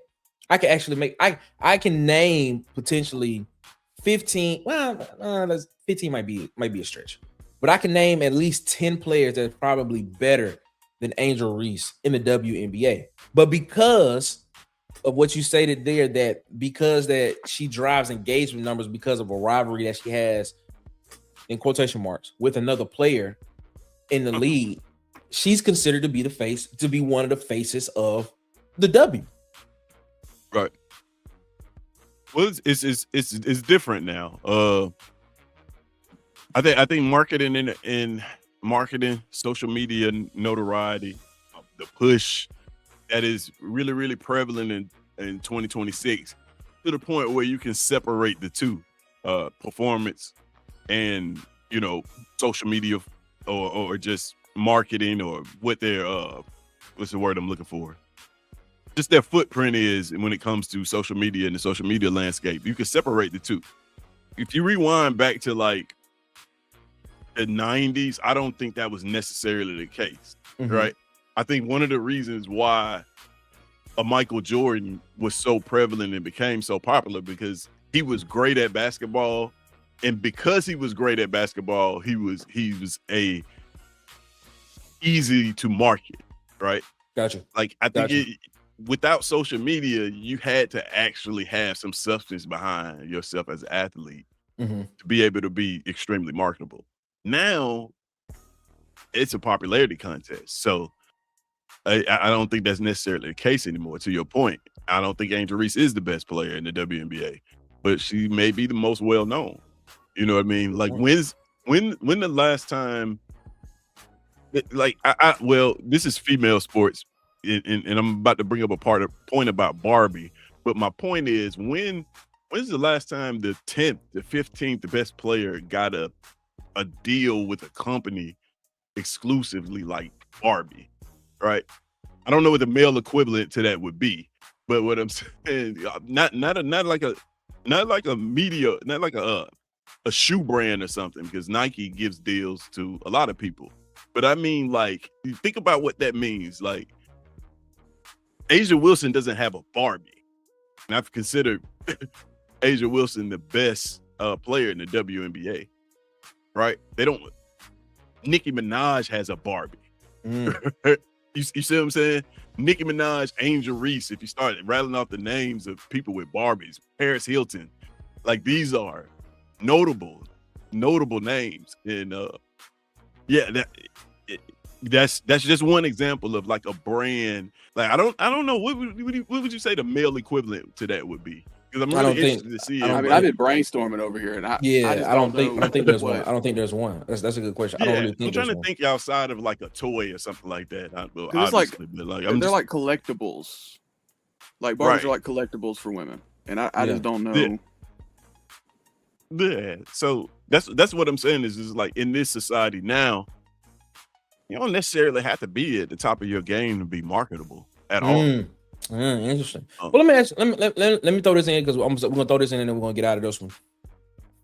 I can actually I can name potentially 15. Well, 15 might be a stretch, but I can name at least 10 players that's probably better than Angel Reese in the WNBA. But because of what you stated there, that because that she drives engagement numbers because of a rivalry that she has, in quotation marks, with another player in the league, she's considered to be the face, to be one of the faces of the W. Right. Well, it's different now. I think marketing and marketing, social media notoriety, the push that is really, really prevalent in 2026 to the point where you can separate the two, performance and, you know, social media or just marketing or what their what's the word I'm looking for? Just their footprint is when it comes to social media and the social media landscape. You can separate the two. If you rewind back to like the 90s, I don't think that was necessarily the case, right? I think one of the reasons why a Michael Jordan was so prevalent and became so popular because he was great at basketball, and because he was great at basketball, he was a easy to market, right? Gotcha. Like I think without social media, you had to actually have some substance behind yourself as an athlete to be able to be extremely marketable. Now it's a popularity contest. So I don't think that's necessarily the case anymore. To your point, I don't think Angel Reese is the best player in the WNBA, but she may be the most well known. You know what I mean? Like when the last time, like well, this is female sports, and I'm about to bring up a point about Barbie, but my point is when's the last time the 10th, the 15th, the best player got a deal with a company exclusively like Barbie, right? I don't know what the male equivalent to that would be, but what I'm saying, not like a media, not like a shoe brand or something, because Nike gives deals to a lot of people. But I mean, like, you think about what that means. Like, Asia Wilson doesn't have a Barbie, and I've considered Asia Wilson the best player in the WNBA. Right? They don't. Nicki Minaj has a Barbie. You see what I'm saying? Nicki Minaj, Angel Reese. If you start rattling off the names of people with Barbies, Paris Hilton, like these are notable names. And that's just one example of like a brand. Like I don't know what would you say the male equivalent to that would be? Because I'm really interested to see it. I mean, I've been brainstorming over here, and I don't think there's one. I don't think there's one. That's a good question. Yeah, I don't really think I'm trying to think outside of like a toy or something like that. It's like they're like collectibles. Like Barbies are like collectibles for women, and I just don't know. Yeah. So that's what I'm saying is like in this society now, you don't necessarily have to be at the top of your game to be marketable at all. Interesting. Well, let me ask. Let me throw this in because we're gonna throw this in and then we're gonna get out of this one.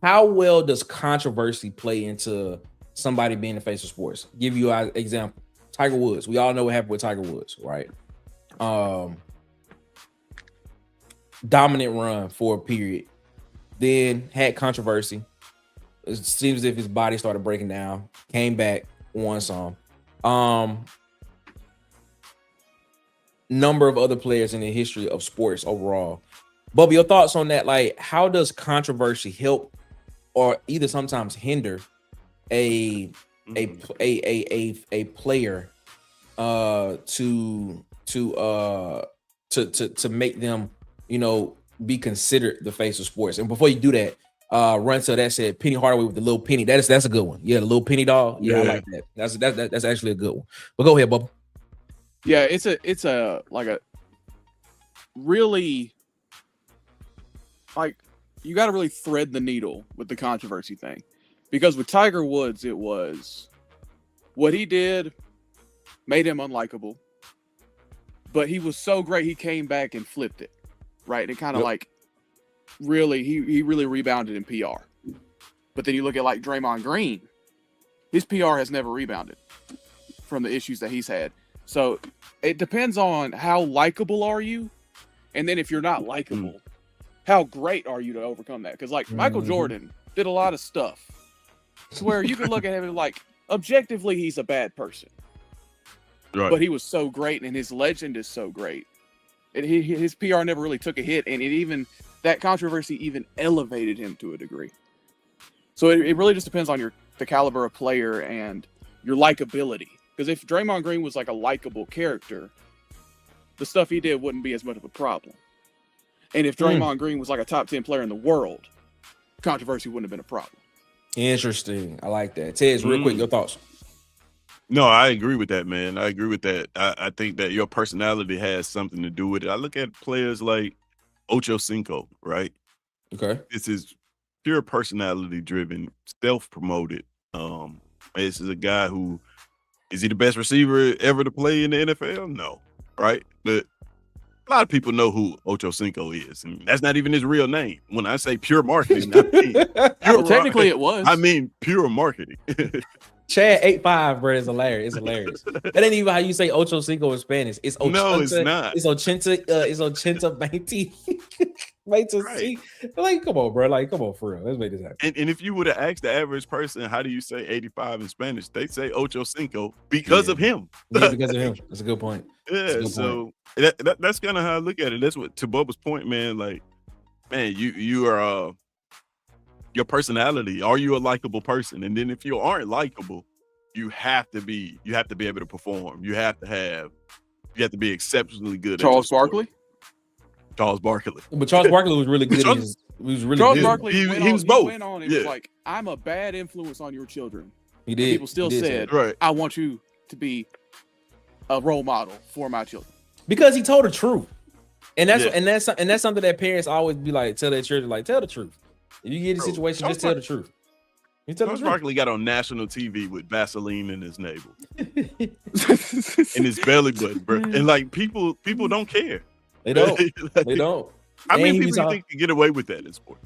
How well does controversy play into somebody being the face of sports? Give you an example. Tiger Woods. We all know what happened with Tiger Woods, right? Dominant run for a period, then had controversy. It seems as if his body started breaking down. Came back, won some. Number of other players in the history of sports overall. Bubba, your thoughts on that? Like, how does controversy help or either sometimes hinder a player to make them, you know, be considered the face of sports? And before you do that, Runto that said Penny Hardaway with the little penny. That's a good one. Yeah, the little penny doll. Yeah, I like that. That's actually a good one. But go ahead, Bubba. Yeah, it's a like a really like you got to really thread the needle with the controversy thing, because with Tiger Woods, it was what he did made him unlikable, but he was so great he came back and flipped it, right? And it kind of like really he really rebounded in PR. But then you look at like Draymond Green, his PR has never rebounded from the issues that he's had. So it depends on how likable are you, and then if you're not likable, how great are you to overcome that? Because like Michael Jordan did a lot of stuff to where you can look at him and like objectively he's a bad person, right? But he was so great, and his legend is so great, and his PR never really took a hit, and that controversy even elevated him to a degree. So it really just depends on the caliber of player and your likability. Because if Draymond Green was like a likable character, the stuff he did wouldn't be as much of a problem. And if Draymond Green was like a top 10 player in the world, controversy wouldn't have been a problem. Interesting. I like that. Tez, real quick, your thoughts. No, I agree with that, man. I agree with that. I think that your personality has something to do with it. I look at players like Ocho Cinco, right? Okay. This is pure personality driven, self-promoted. This is a guy who, is he the best receiver ever to play in the NFL? No, right? But a lot of people know who Ocho Cinco is, and that's not even his real name. When I say pure marketing, I mean Technically it was. I mean pure marketing. Chad 85, bro, is hilarious. It's hilarious. That ain't even how you say Ocho Cinco in Spanish. It's Ochenta, No, it's not. It's Ochenta 20. Right. Like, come on, bro. Like, come on, for real. Let's make this happen. And if you would have asked the average person, how do you say 85 in Spanish? They say Ocho Cinco because of him. Yeah, because of him. That's a good point. Yeah, so that's kind of how I look at it. That's what, to Bubba's point, man. Like, man, you are your personality. Are you a likable person? And then if you aren't likable, you have to be able to perform. You have to be exceptionally good. Charles Barkley. But Charles Barkley was really good. Charles Barkley he was both. Went on and was like, I'm a bad influence on your children. He did. And people still said, right, I want you to be a role model for my children. Because he told the truth. And that's something that parents always be like, tell their children, like, tell the truth. If you get in a situation, just tell the truth. Charles Barkley got on national TV with Vaseline in his navel, in his belly button, bro. And like people don't care. They don't. They don't. How many people you think can get away with that in sport?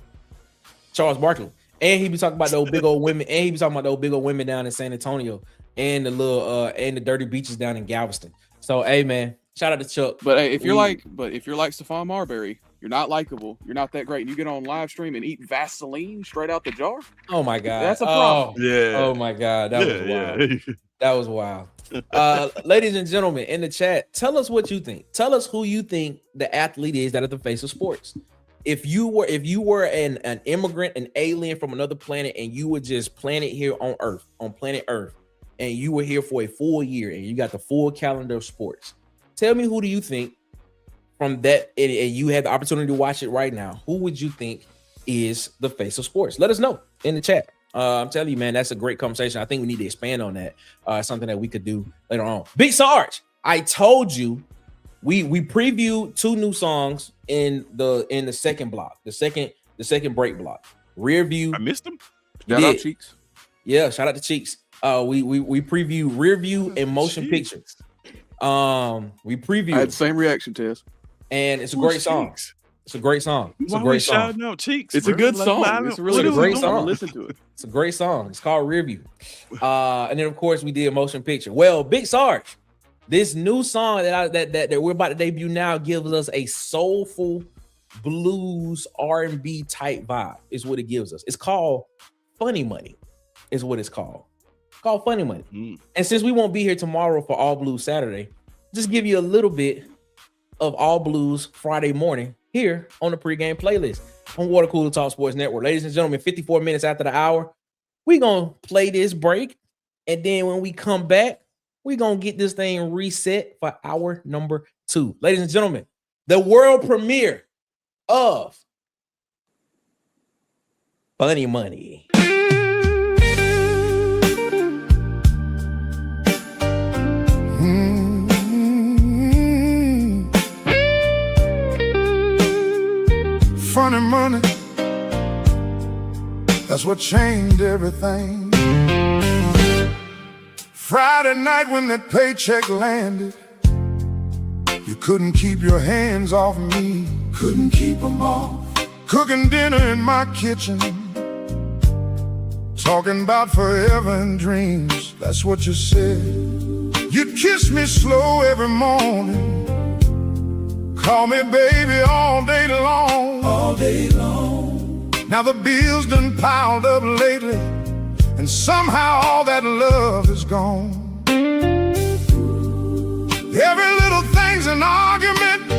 Charles Barkley. And he be talking about those big old women. And he be talking about those big old women down in San Antonio and the dirty beaches down in Galveston. So, hey, man, shout out to Chuck. But hey, if you're like Stephon Marbury, you're not likable, you're not that great, and you get on live stream and eat Vaseline straight out the jar. Oh my God, that's a problem. Oh my God, that was wild. That was wild. Ladies and gentlemen, in the chat, tell us what you think. Tell us who you think the athlete is that is the face of sports. If you were an immigrant, an alien from another planet, and you were just planted here on planet Earth, and you were here for a full year, and you got the full calendar of sports, tell me, who do you think from that, and you had the opportunity to watch it right now, who would you think is the face of sports? Let us know in the chat. I'm telling you, man, that's a great conversation. I think we need to expand on that. Something that we could do later on. Big Sarge, I told you we previewed 2 new songs in the second block, the second break block. Rear View. I missed them. Shout out Cheeks. Yeah, shout out to Cheeks. We preview Rear View and Motion Picture. We previewed. I had the same reaction, Tess. And it's a great song. It's a great song. It's a great song. Shouting out Cheeks, it's a good song. It's really a great song. Listen to it. It's a great song. It's called Rear View. And then of course we did Motion Picture. Well, Big Sarge, this new song that we're about to debut now gives us a soulful blues R&B type vibe. Is what it gives us. It's called Funny Money. Is what it's called. It's called Funny Money. And since we won't be here tomorrow for All Blues Saturday, just give you a little bit of All Blues Friday morning here on the pregame playlist on Water Cooler Talk Sports Network. Ladies and gentlemen, 54 minutes after the hour, we're going to play this break. And then when we come back, we're going to get this thing reset for hour number 2. Ladies and gentlemen, the world premiere of Funny Money. Funny money, that's what changed everything. Friday night when that paycheck landed, you couldn't keep your hands off me. Couldn't keep them off. Cooking dinner in my kitchen, talking about forever and dreams. That's what you said. You'd kiss me slow every morning, call me baby all day long. All day long. Now the bills done piled up lately, and somehow all that love is gone. Every little thing's an argument,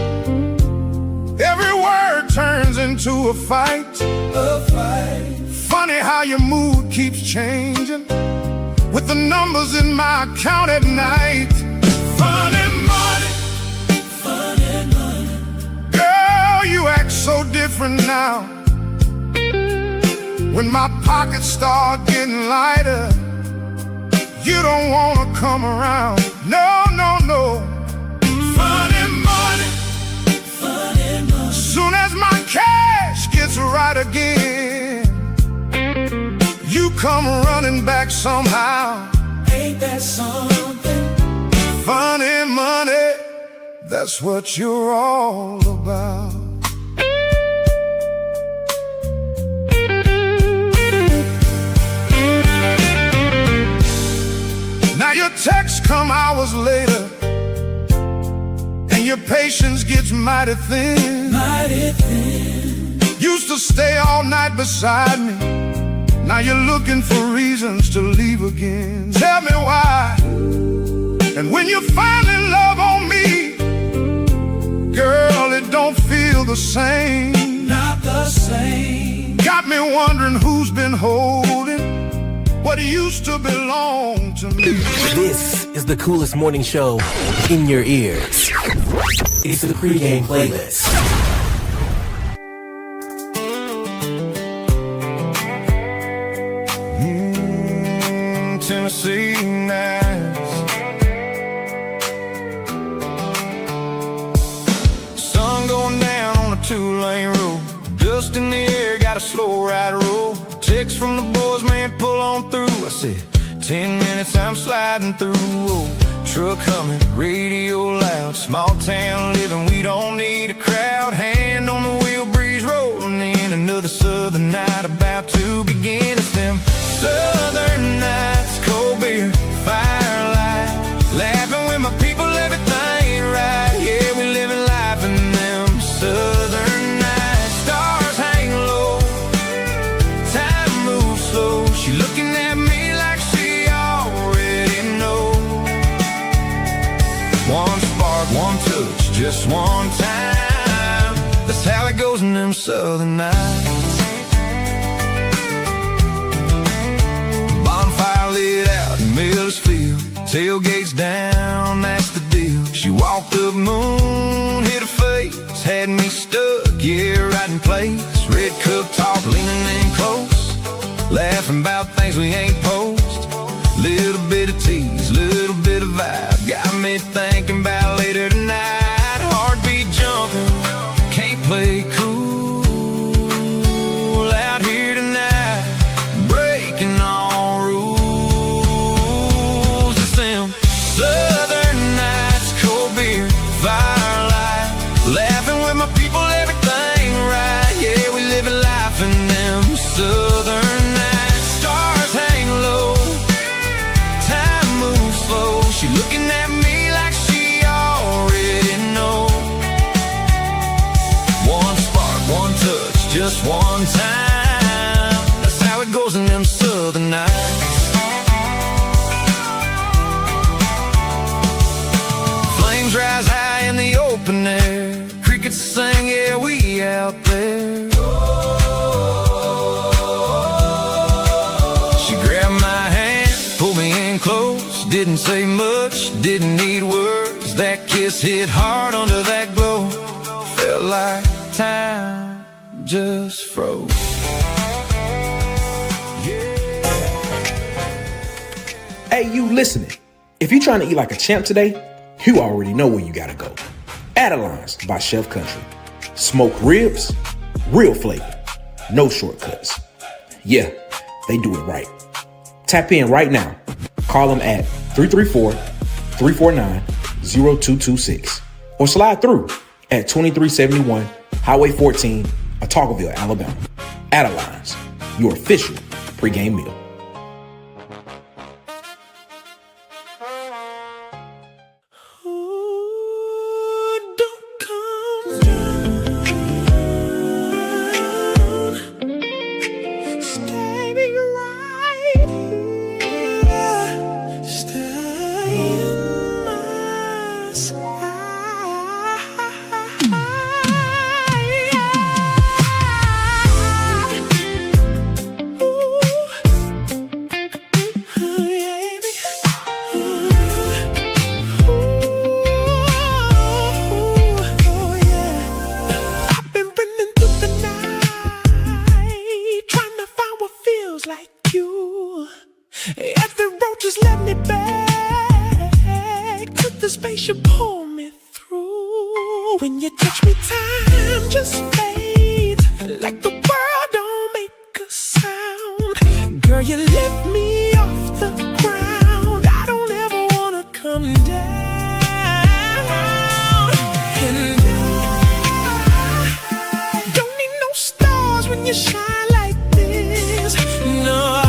every word turns into a fight. A fight. Funny how your mood keeps changing with the numbers in my account at night. Fun and money. Girl, you act so different now. When my pockets start getting lighter, you don't wanna come around. No, no, no. Fun and money. Soon as my cash gets right again, you come running back somehow. Ain't that something? Fun and money, that's what you're all about. Now your texts come hours later, and your patience gets mighty thin. Mighty thin. Used to stay all night beside me, now you're looking for reasons to leave again. Tell me why. And when you finally love on me, girl, it don't feel the same. Not the same. Got me wondering who's been holding what used to belong to me. This is the coolest morning show in your ears. It's the Pregame Playlist. Tennessee nights. Sun going down on a 2-lane road. Dust in the air, got a slow ride roll. Text from the boys, man, pull on through. I said, 10 minutes, I'm sliding through. Oh, truck humming, radio loud. Small town living, we don't need a crowd. Hand on the wheel, breeze rolling in. Another southern night about to begin. It's them southern nights, cold beer, firelight. Laughing with my people, everything ain't right. Yeah, we living life in them southern nights. Stars hang low, time moves slow. She looking at me like she already knows. One spark, one touch, just one time. That's how it goes in them southern nights. Bonfire lit out in Millersfield, tailgates down, that's the deal. She walked up, moon hit her face, had me stuck, yeah, right in place. Red cup talk, leaning in close, laughing about things we ain't post. Little bit of tease, little bit of vibe, got me thinking about later tonight. Heartbeat jumping, can't play cool out here tonight, breaking all rules. It's them southern nights, cold beer, firelight. Laughing with my people, everything right. Yeah, we living life in them southern nights. Stars hang low, time moves slow. She looking at me like she already knows. One spark, one touch, just one time. That's how it goes in them southern nights. Flames rise high in the open air, crickets sing, yeah, we out there. She grabbed my hand, pulled me in close, didn't say much, didn't need words. That kiss hit hard under that glow, felt like time just froze. Hey, you listening? If you're trying to eat like a champ today, you already know where you gotta go. Adelines by Chef Country. Smoked ribs, real flavor, no shortcuts. Yeah, they do it right. Tap in right now. Call them at 334-349-0226 or slide through at 2371 Highway 14, Otagoville, Alabama. Adelines, your official pregame meal. when you touch me, time just fades like the world don't make a sound. Girl, you lift me off the ground. I don't ever wanna come down. And I don't need no stars when you shine like this. No, I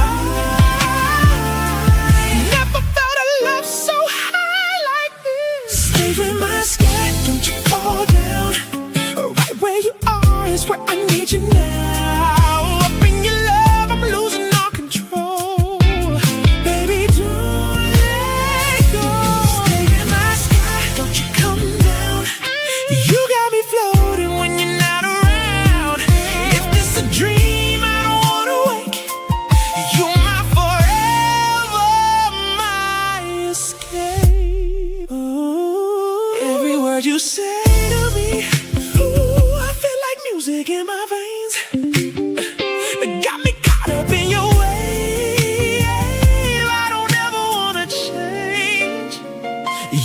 never felt a love so high like this. Stay with my sky, don't you fall down. Right where you are is where I need you now. Up in your love, I'm losing all control. Baby, don't let go. Stay in my sky, don't you come down. You got me floating when you're not around. If this a dream, I don't wanna wake. You're my forever, my escape. Ooh, every word you say to me, ooh, I feel like music in my veins. Got me caught up in your wave. I don't ever wanna change.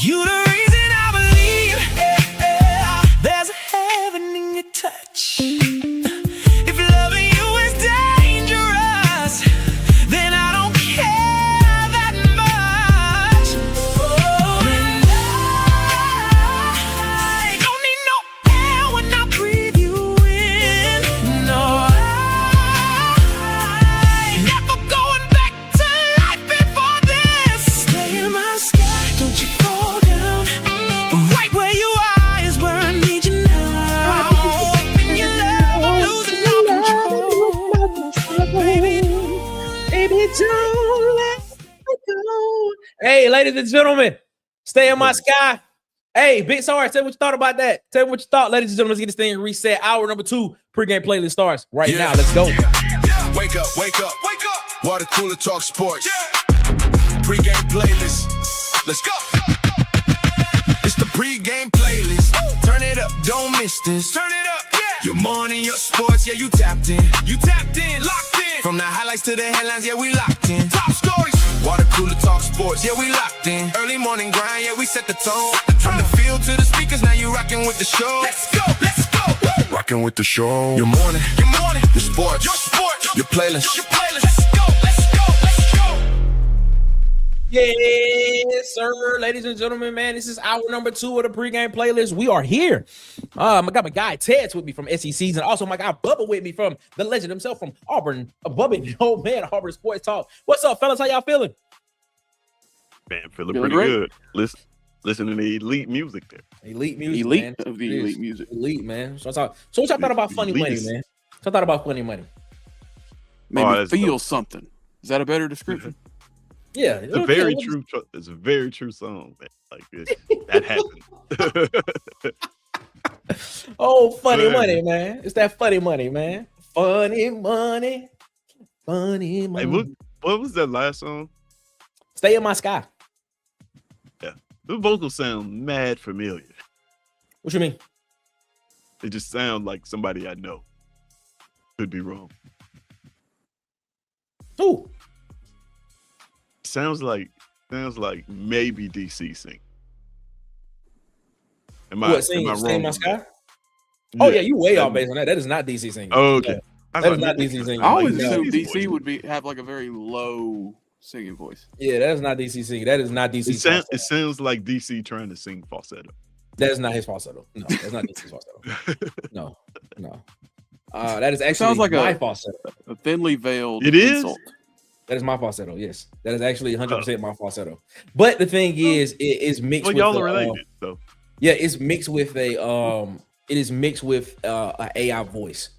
You the reason I believe there's a heaven in your touch. If loving you is dangerous, then I don't care that much. Oh, and I don't need no air when I breathe you in. No, I never going back to life before this. Stay in my sky, don't you fall down. Right where you are is where I need you now. Up in your love, I'm losing all control. Baby, don't let it go. Hey, ladies and gentlemen, stay in my sky. Hey, Big Sorry, tell me what you thought about that. Tell me what you thought, ladies and gentlemen. Let's get this thing reset. Hour number 2 pregame playlist starts right now. Let's go. Wake up, wake up, wake up. Water cooler talk sports. Pregame playlist. Let's go. It's the pregame playlist. Turn it up, don't miss this. Turn it up, yeah. Your morning, your sports, yeah, you tapped in. You tapped in, locked in. From the highlights to the headlines, yeah, we locked in. Top stories. Water cooler talk sports, yeah, we locked in. Early morning grind, yeah, we set the tone. From the field to the speakers, now you rocking with the show. Let's go, let's go. Rocking with the show. Your morning, your sports, your playlist. Let's go, let's go, let's go. Yes, sir, ladies and gentlemen, man. This is hour number 2 of the pregame playlist. We are here. I got my guy Ted's with me from SECs, and also my guy Bubba with me from the legend himself from Auburn. Bubba, oh man, Auburn Sports Talk. What's up, fellas? How y'all feeling? Man, feeling pretty good. Listening to elite music there. Elite music, Elite man. of the elite music. Elite, man. So what y'all thought about Funny Money, man? So I thought about Funny Money. Made me that's feel dope. something. Is that a better description? Yeah, It's a very true. It's a very true song, man. Like that happened. Oh, Funny Man. Money, man. It's that Funny Money, man. Funny money. Funny money. Hey, what was that last song? Stay in my sky. The vocals sound mad familiar. What you mean? They just sound like somebody I know. Could be wrong. Ooh. Sounds like maybe DC sing. Am I What, sing, wrong? Stay in my sky? Oh yeah, you way off base on that. That is not DC singing. Oh, okay. Yeah. That is not DC singing. I always No. assumed DC would have like a very low singing voice. Yeah, that is not DC singing. That is not DC. It sounds like DC trying to sing falsetto. That is not his falsetto. No, that's not DC's falsetto. No. That is actually Sounds like my a falsetto. A thinly veiled It is? insult. That is my falsetto. Yes, that is actually 100% my falsetto. But the thing is, it is mixed. Well, with y'all are related, so yeah, it's mixed with a It is mixed with an AI voice.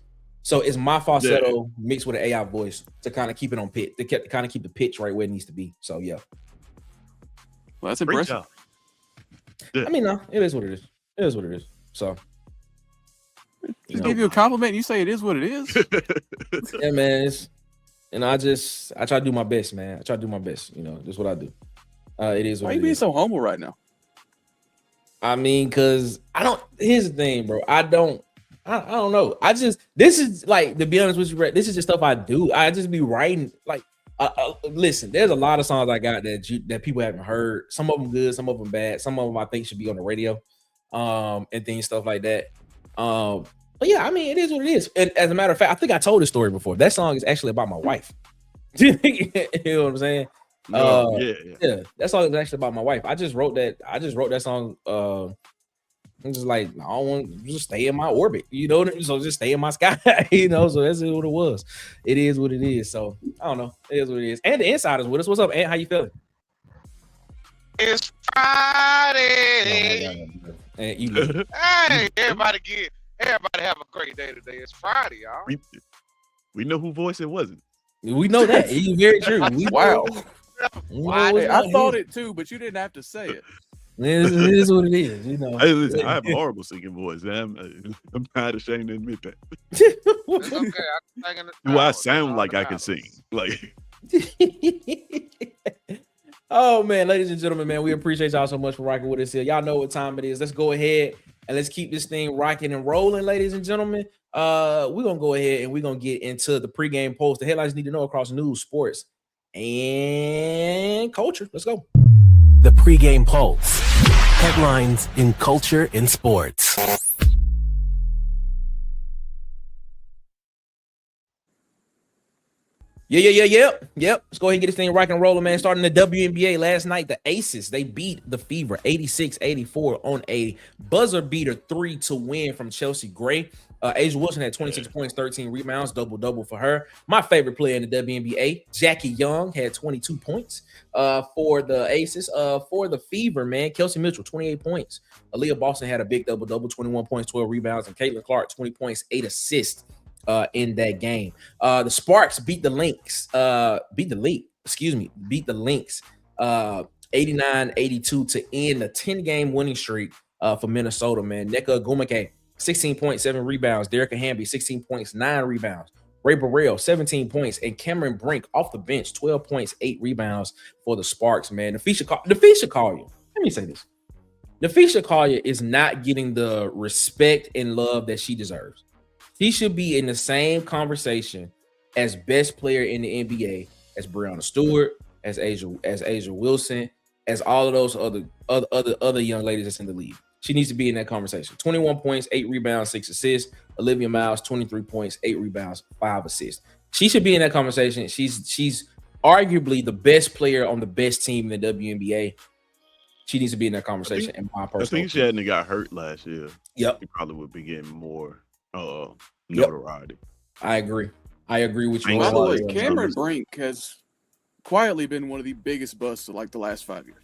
So it's my falsetto mixed with an AI voice to kind of keep it on pitch, to kind of keep the pitch right where it needs to be. So yeah. Well, that's impressive. I mean, no, it is what it is. It is what it is. So just give you a compliment and you say it is what it is. Yeah, man. I try to do my best, man. I try to do my best. That's what I do. It is what Why it are you being is. so humble right now? I mean, because here's the thing, bro. I don't know. This is like, to be honest with you, this is just stuff I do. I just be writing. Like, listen, there's a lot of songs I got that people haven't heard. Some of them good, some of them bad. Some of them I think should be on the radio. and things, stuff like that. But yeah, I mean, it is what it is. And as a matter of fact, I think I told this story before. That song is actually about my wife. You know what I'm saying? Yeah, that song is actually about my wife. I just wrote that song. I'm just like, I don't want to just stay in my orbit, you know. So just stay in my sky, you know. So that's what it was. It is what it is. So I don't know. It is what it is. And the insiders with us. What's up, Ant? How you feeling? It's Friday. And you, Hey, everybody have a great day today. It's Friday, y'all. We know who voice it wasn't. we know that. It's very true. Wow. Wow. I thought it too, but you didn't have to say it. It is what it is, you know. Hey, listen, I have a horrible singing voice. I'm not ashamed to admit that. It's okay. I can sing in the Do I shower. sound All like that I can matters. sing? Like, Oh man, ladies and gentlemen, man, we appreciate y'all so much for rocking with us here. Y'all know what time it is. Let's go ahead and let's keep this thing rocking and rolling, ladies and gentlemen. We're gonna go ahead and we're gonna get into the pregame post. The headlines you need to know across news, sports, and culture. Let's go. The pregame pulse. Headlines in culture and sports. Yep. Let's go ahead and get this thing rocking and rolling, man. Starting the WNBA last night, the Aces, they beat the Fever 86-84 on a buzzer beater 3 to win from Chelsea Gray. Asia Wilson had 26 points, 13 rebounds, double-double for her. My favorite player in the WNBA, Jackie Young, had 22 points for the Aces. For the Fever, man, Kelsey Mitchell, 28 points. Aaliyah Boston had a big double-double, 21 points, 12 rebounds, and Caitlin Clark, 20 points, 8 assists in that game. The Sparks beat the Lynx, beat the Lynx 89-82 to end a 10-game winning streak for Minnesota, man. Nneka Ogwumike, 16.7 rebounds. Derrick Hamby, 16 points, 9 rebounds. Ray Burrell, 17 points. And Cameron Brink off the bench, 12 points, 8 rebounds for the Sparks, man. Nafisha Collier, let me say this. Nafisha Collier is not getting the respect and love that she deserves. He should be in the same conversation as best player in the NBA as Breonna Stewart, as Asia Wilson, as all of those other young ladies that's in the league. She needs to be in that conversation. 21 points, 8 rebounds, 6 assists. Olivia Miles, 23 points, 8 rebounds, 5 assists. She should be in that conversation. She's arguably the best player on the best team in the WNBA. She needs to be in that conversation. I think she hadn't got hurt last year. Yep. She probably would be getting more notoriety. I agree with you. By the way, Cameron Brink has quietly been one of the biggest busts of like the last 5 years.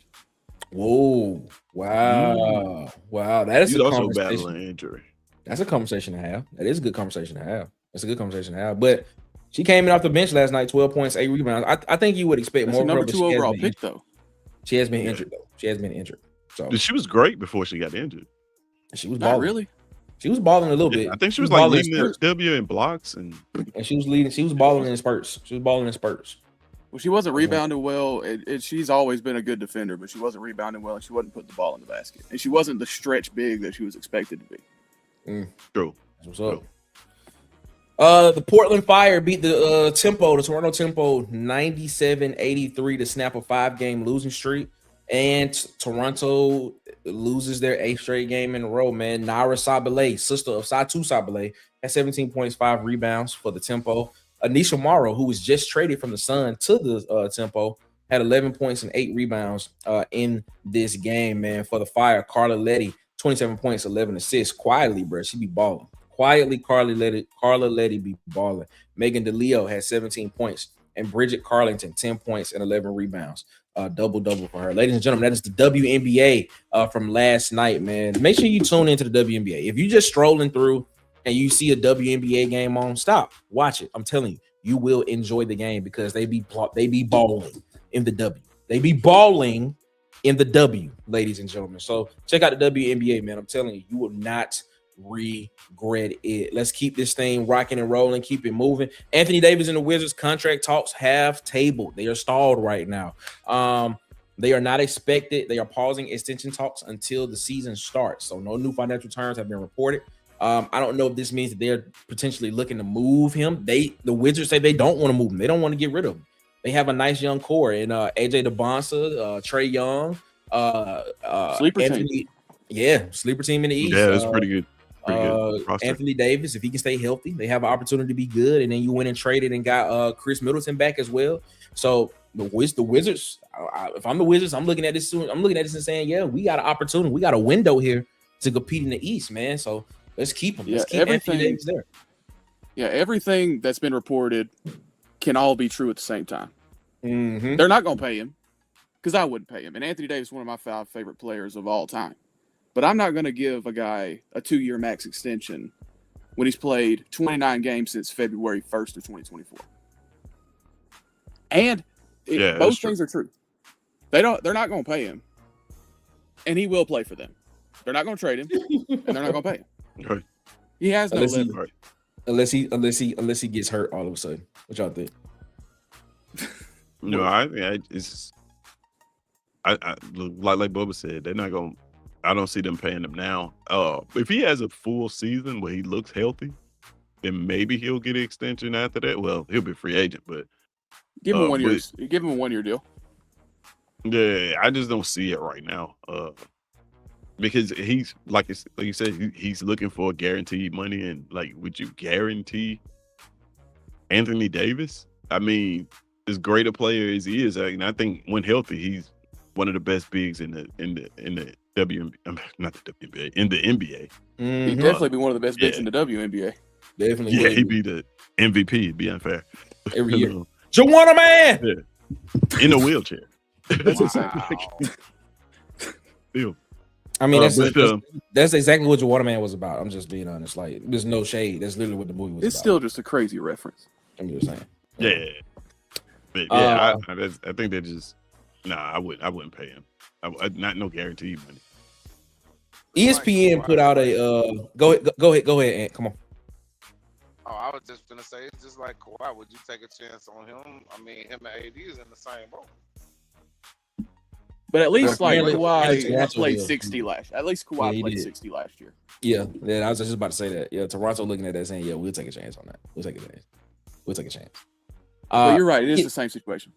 Whoa! Wow! That is He's a also conversation. battling injury. That's a conversation to have. That is a good conversation to have. That's a good conversation to have. But she came in off the bench last night, 12 points, 8 rebounds. I think you would expect That's more. a number of her, 2 overall pick, though. She has been injured, though. She has been injured. So She was great before she got injured. she was Not balling. really. She was balling a little bit. I think she was balling like in leading the spurts. W in blocks and She was balling in spurts. Well, she wasn't rebounding well. She's always been a good defender, but she wasn't rebounding well, and she wasn't putting the ball in the basket. And she wasn't the stretch big that she was expected to be. True. That's what's up. The Portland Fire beat the Toronto Tempo 97-83 to snap a 5-game losing streak. And Toronto loses their 8th straight game in a row, man. Naira Sabele, sister of Satu Sabele, had 17 points, 5 rebounds for the Tempo. Anisha Morrow, who was just traded from the Sun to the Tempo, had 11 points and 8 rebounds in this game, man. For the Fire, Carla Letty, 27 points, 11 assists. Quietly, bro, she be balling. Quietly, Carla Letty be balling. Megan DeLeo had 17 points. And Bridget Carlington, 10 points and 11 rebounds. Double-double for her. Ladies and gentlemen, that is the WNBA from last night, man. Make sure you tune into the WNBA. If you're just strolling through and you see a WNBA game on, stop. Watch it. I'm telling you, you will enjoy the game because they be balling in the W. They be balling in the W, ladies and gentlemen. So check out the WNBA, man. I'm telling you, you will not regret it. Let's keep this thing rocking and rolling, keep it moving. Anthony Davis and the Wizards contract talks have tabled. They are stalled right now. They are not expected. They are pausing extension talks until the season starts. So no new financial terms have been reported. I don't know if this means that they're potentially looking to move him. The Wizards say they don't want to move him. They don't want to get rid of him. They have a nice young core in AJ DeBonsa, Trey Young, Sleeper Anthony. team. Yeah, sleeper team in the East. Yeah, it's pretty good. Pretty good roster. Anthony Davis, if he can stay healthy, they have an opportunity to be good. And then you went and traded and got Chris Middleton back as well. So the Wizards, if I'm the Wizards, I'm looking at this soon. I'm looking at this and saying, yeah, we got an opportunity. We got a window here to compete in the East, man. So let's keep him. Let's keep Anthony Davis there. Yeah, everything that's been reported can all be true at the same time. Mm-hmm. They're not going to pay him because I wouldn't pay him. And Anthony Davis is one of my 5 favorite players of all time. But I'm not going to give a guy a 2-year max extension when he's played 29 games since February 1st of 2024. And both things are true. They're not going to pay him, and he will play for them. They're not going to trade him, and they're not going to pay him. Right. He has no leverage. Unless he gets hurt all of a sudden. What y'all think? No, I like Bubba said, they're not going. I don't see them paying him now. If he has a full season where he looks healthy, then maybe he'll get an extension after that. Well, he'll be a free agent, but give him 1 year. Give him a 1-year deal. Yeah, I just don't see it right now. Because he's like you said, he's looking for guaranteed money, and like, would you guarantee Anthony Davis? I mean, as great a player as he is, I think when healthy, he's one of the best bigs in the not the WNBA, in the NBA. Mm-hmm. He'd definitely be one of the best bigs in the WNBA. Definitely. Yeah, he'd be the MVP. It'd be unfair. Every year. Joanna man! Yeah. In a wheelchair. That's Still. I mean, that's exactly what Joanna Man was about. I'm just being honest. Like, there's no shade. That's literally what the movie was It's about. still just a crazy reference. I'm just saying. Yeah. But yeah, I think they're just I wouldn't pay him. Not no guaranteed money. ESPN put out a go ahead, Ant. Come on. Oh, I was just gonna say, it's just like Kawhi. Would you take a chance on him? I mean, him and AD is in the same boat. But at least Kawhi played 60 last. At least Kawhi played 60 last year. Yeah, I was just about to say that. Yeah, Toronto looking at that saying, yeah, we'll take a chance on that. We'll take a chance. But you're right. It is the same situation.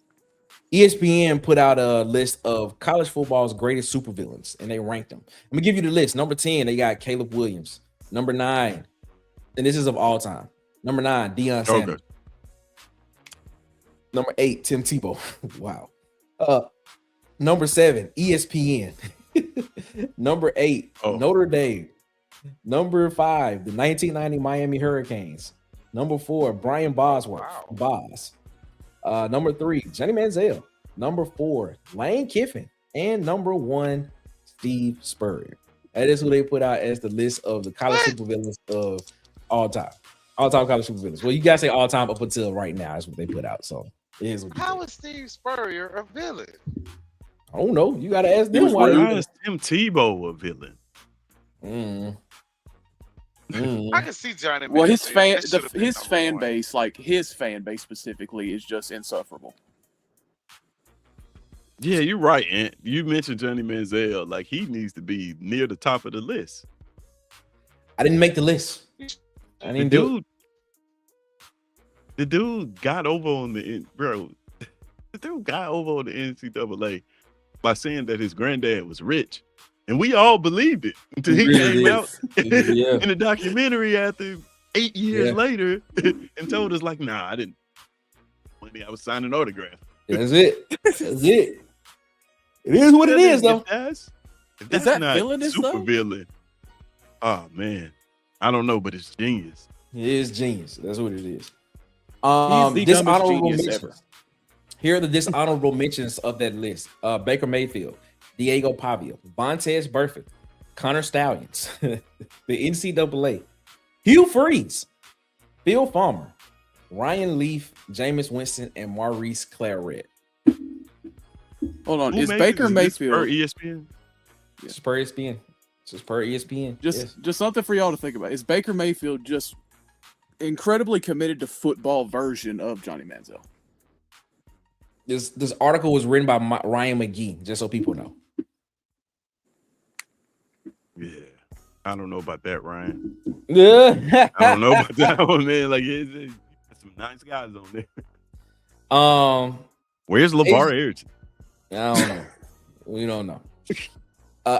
ESPN put out a list of college football's greatest supervillains, and they ranked them. Let me give you the list. Number 10, they got Caleb Williams. Number 9, and this is of all time. Number 9, Deion Sanders. Okay. Number 8, Tim Tebow. Wow. Number 7, ESPN. Number 8, Notre Dame. Number 5, the 1990 Miami Hurricanes. Number 4, Brian Bosworth. Wow. Number 3, Johnny Manziel. Number 4, Lane Kiffin. And number 1, Steve Spurrier. That is who they put out as the list of the college supervillains of all time. All-time college supervillains. Well, you guys say all time up until right now is what they put out. So it is what how is Steve Spurrier a villain? I don't know. You gotta ask them why is Tim Tebow a villain? I can see Johnny. Well, his fan base, like his fan base specifically, is just insufferable. Yeah, you're right, Ant. You mentioned Johnny Manziel. Like, he needs to be near the top of the list. I didn't make the list. I didn't do it. The dude got over on the NCAA by saying that his granddad was rich. And we all believed it until he came out in a documentary after 8 years later and told us, like, nah, I didn't. I was signing autographs. That's it. That's it. It is what it is, though. If that's that not villainous, super villain. Oh, man. I don't know, but it's genius. It is genius. That's what it is. Dishonorable mentions. Here are the dishonorable mentions of that list. Baker Mayfield, Diego Pavia, Vontaze Burfict, Connor Stallions, the NCAA, Hugh Freeze, Phil Farmer, Ryan Leaf, Jameis Winston, and Maurice Claret. Hold on, is Baker Mayfield per ESPN? It's per ESPN. Just per ESPN. Just something for y'all to think about. Is Baker Mayfield just incredibly committed to football version of Johnny Manziel? This article was written by Ryan McGee, just so people know. Yeah, I don't know about that, Ryan. Yeah, I don't know about that one, man. Like, there's some nice guys on there. Where's LeVar Arrington? I don't know. We don't know.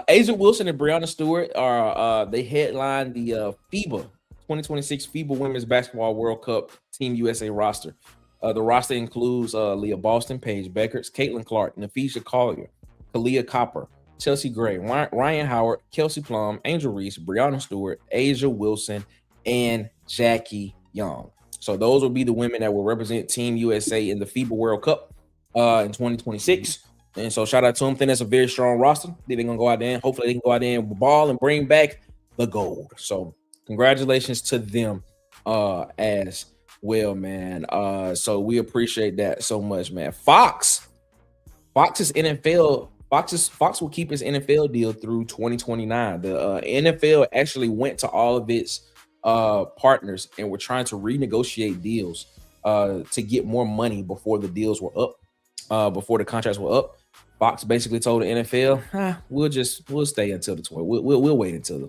Asia Wilson and Breonna Stewart are they headline the FIBA 2026 FIBA Women's Basketball World Cup Team USA roster. The roster includes Leah Boston, Paige Beckers, Caitlin Clark, Nafisha Collier, Kalia Copper, Chelsea Gray, Ryan Howard, Kelsey Plum, Angel Reese, Breonna Stewart, Asia Wilson, and Jackie Young. So those will be the women that will represent Team USA in the FIBA World Cup in 2026. And so shout out to them. I think that's a very strong roster. They're gonna go out there and hopefully they can go out there and ball and bring back the gold. So congratulations to them as well, man. So we appreciate that so much, man. Fox's NFL. Fox will keep his NFL deal through 2029. The NFL actually went to all of its partners and were trying to renegotiate deals to get more money before the deals were up, before the contracts were up. Fox basically told the NFL, we'll stay until the 20. We'll wait until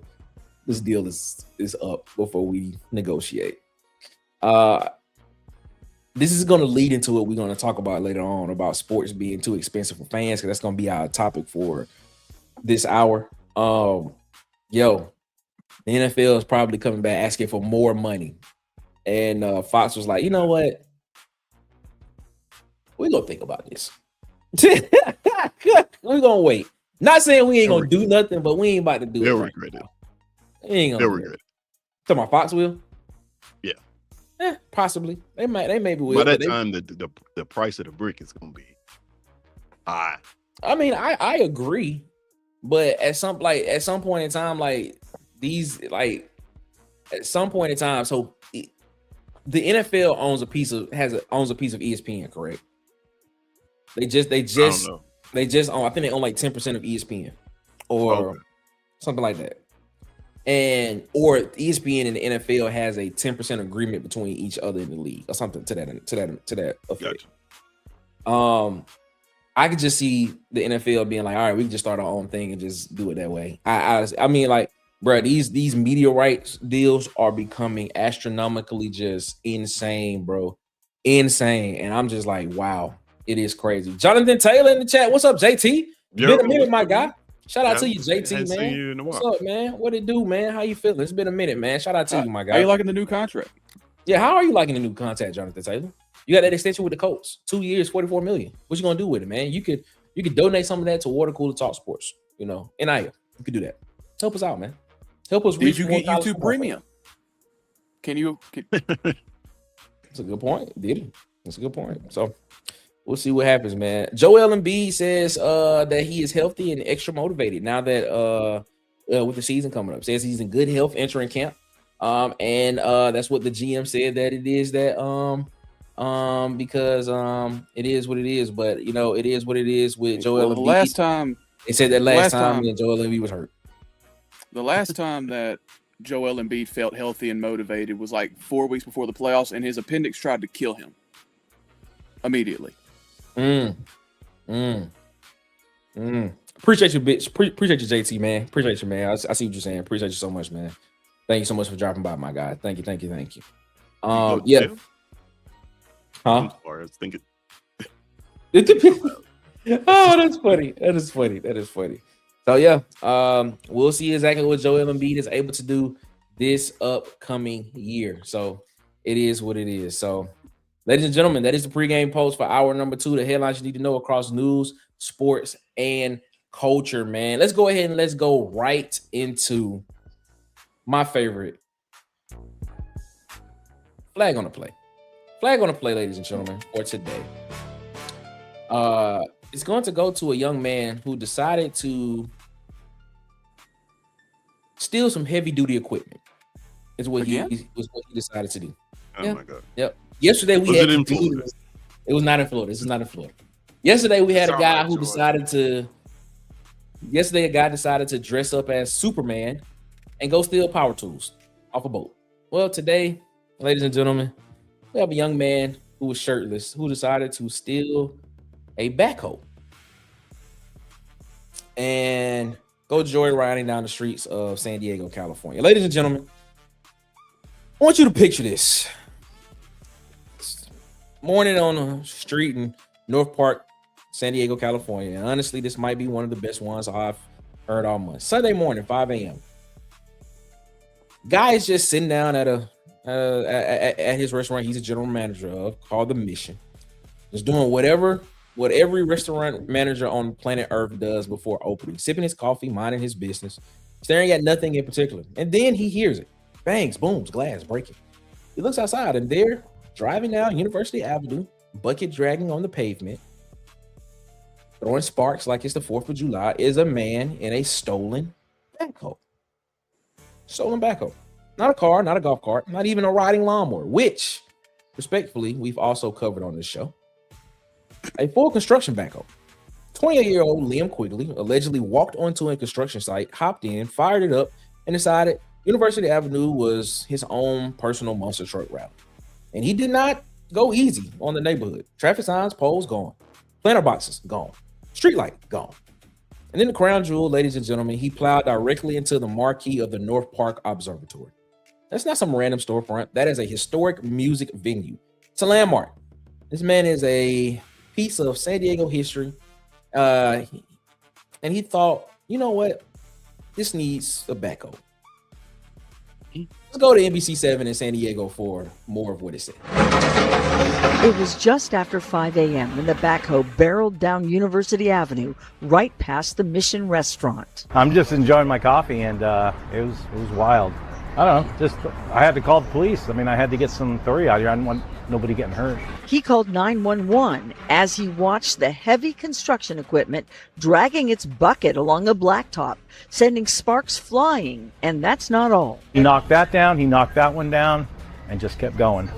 this deal is up before we negotiate. This is going to lead into what we're going to talk about later on about sports being too expensive for fans, because that's going to be our topic for this hour. The NFL is probably coming back asking for more money, and Fox was like, you know what, we're gonna think about this. We're gonna wait. Not saying we ain't gonna do nothing, but we ain't about to do it. They'll regret it. We ain't gonna They'll regret it. Talking about Fox will? Yeah. Possibly. They maybe will. By that time, the price of the brick is gonna be high. I mean, I agree, but at some point in time, so the NFL owns a piece of ESPN, correct? They just own, I think they own like 10% of ESPN or something like that. Or ESPN and the NFL has a 10% agreement between each other in the league or something to that effect. Gotcha. I could just see the NFL being like, all right, we can just start our own thing and just do it that way. I mean, like, bro, these media rights deals are becoming astronomically just insane, bro. Insane. And I'm just like, wow, it is crazy. Jonathan Taylor in the chat. What's up, JT? Been a minute, my guy. Shout out to you, JT, man. What's up, man? What it do, man? How you feeling? It's been a minute, man. Shout out to you, my guy. How you liking the new contract? Yeah, how are you liking the new contract, Jonathan Taylor? You got that extension with the Colts, 2 years, $44 million. What you gonna do with it, man? You could donate some of that to Water Cooler Talk Sports. NIL. You could do that. Help us out, man. Help us. Did you get YouTube Premium? That's a good point. Did he? That's a good point. So we'll see what happens, man. Joel Embiid says that he is healthy and extra motivated now that with the season coming up. Says he's in good health entering camp. And that's what the GM said that it is that because it is what it is, but it is what it is with Joel Embiid. Last time Joel Embiid was hurt. The last time that Joel Embiid felt healthy and motivated was like 4 weeks before the playoffs, and his appendix tried to kill him immediately. Appreciate you, bitch. Appreciate you, JT, man. Appreciate you, man. I see what you're saying. Appreciate you so much, man. Thank you so much for dropping by, my guy. Thank you. Yeah. Huh? I'm sorry, I was thinking. Oh, that's funny. That is funny. So yeah, we'll see exactly what Joel Embiid is able to do this upcoming year. So it is what it is. So, ladies and gentlemen, that is the pregame post for hour number 2. The headlines you need to know across news, sports, and culture, man. Let's go ahead and let's go right into my favorite flag on the play. Flag on the play, ladies and gentlemen, for today. It's going to go to a young man who decided to steal some heavy duty equipment. Is what he decided to do. Oh my God. Yep. Yesterday we was had it in Florida? It was not in Florida. This is not in Florida. Yesterday we had a guy who decided to. Yesterday a guy decided to dress up as Superman and go steal power tools off a boat. Well, today, ladies and gentlemen, we have a young man who was shirtless who decided to steal a backhoe and go joyriding down the streets of San Diego, California. Ladies and gentlemen, I want you to picture this. Morning on a street in North Park, San Diego, California. And honestly, this might be one of the best ones I've Heard all month. Sunday morning, 5 a.m. Guy is just sitting down at his restaurant he's a general manager of, called The Mission. Just doing whatever what every restaurant manager on planet Earth does before opening, sipping his coffee, minding his business, staring at nothing in particular. And then he hears it. Bangs, booms, glass breaking. He looks outside, and there, driving down University Avenue, bucket dragging on the pavement, throwing sparks like it's the 4th of July, is a man in a stolen backhoe. Stolen backhoe. Not a car, not a golf cart, not even a riding lawnmower, which, respectfully, we've also covered on this show. A full construction backhoe. 28-year-old Liam Quigley allegedly walked onto a construction site, hopped in, fired it up, and decided University Avenue was his own personal monster truck route. And he did not go easy on the neighborhood. Traffic signs, poles, gone. Planter boxes, gone. Street light, gone. And then the crown jewel, ladies and gentlemen, he plowed directly into the marquee of the North Park Observatory. That's not some random storefront. That is a historic music venue. It's a landmark. This man is a piece of San Diego history. And he thought, you know what? This needs a backhoe. Let's go to NBC7 in San Diego for more of what it said. It was just after 5 a.m. when the backhoe barreled down University Avenue right past the Mission restaurant. I'm just enjoying my coffee, and it was wild. I don't know, just I had to call the police. I mean, I had to get some authority out here. I didn't want nobody getting hurt. He called 911 as he watched the heavy construction equipment dragging its bucket along a blacktop, sending sparks flying, and that's not all. He knocked that down, he knocked that one down, and just kept going.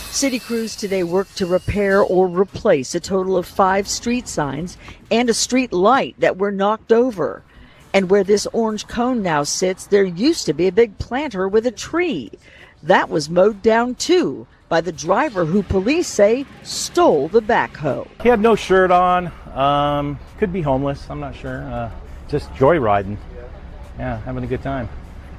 City crews today worked to repair or replace a total of 5 street signs and a street light that were knocked over. And where this orange cone now sits, there used to be a big planter with a tree. That was mowed down too by the driver who police say stole the backhoe. He had no shirt on, could be homeless, I'm not sure. Just joyriding. Yeah, having a good time,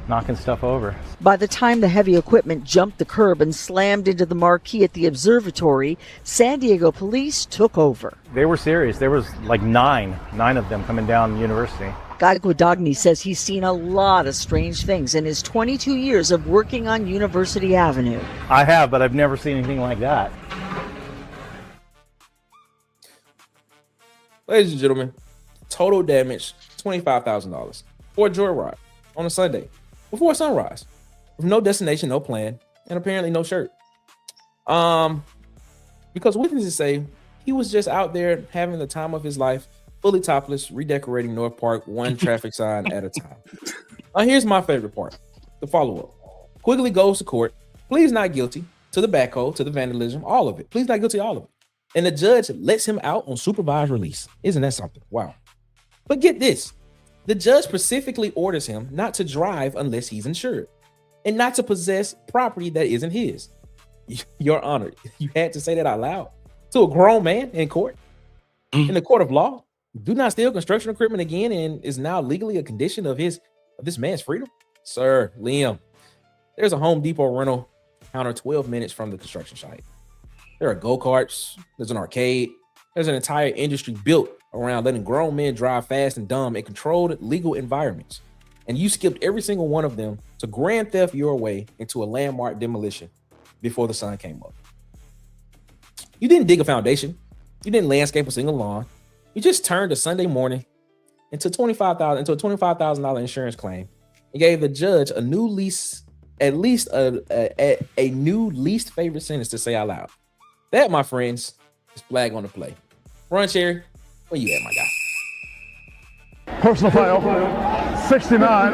knocking stuff over. By the time the heavy equipment jumped the curb and slammed into the marquee at the observatory, San Diego police took over. They were serious. There was like nine of them coming down University. Guy Guadagni says he's seen a lot of strange things in his 22 years of working on University Avenue. I have, but I've never seen anything like that. Ladies and gentlemen, total damage, $25,000 for a joyride on a Sunday before sunrise with no destination, no plan, and apparently no shirt. Because witnesses say he was just out there having the time of his life, fully topless, redecorating North Park one traffic sign at a time. Now, here's my favorite part, the follow-up. Quigley goes to court, pleads not guilty to the backhoe, to the vandalism, all of it. Pleads not guilty, all of it. And the judge lets him out on supervised release. Isn't that something? Wow. But get this. The judge specifically orders him not to drive unless he's insured and not to possess property that isn't his. Your Honor, you had to say that out loud to a grown man in court, in the court of law. Do not steal construction equipment again and is now legally a condition of this man's freedom. Sir, Liam, there's a Home Depot rental counter 12 minutes from the construction site. There are go-karts, there's an arcade, there's an entire industry built around letting grown men drive fast and dumb in controlled legal environments. And you skipped every single one of them to grand theft your way into a landmark demolition before the sun came up. You didn't dig a foundation. You didn't landscape a single lawn. You just turned a Sunday morning into a $25,000 insurance claim and gave the judge a new least favorite sentence to say out loud. That, my friends, is flag on the play. Ron Cherry, where you at, my guy? Personal foul, 69,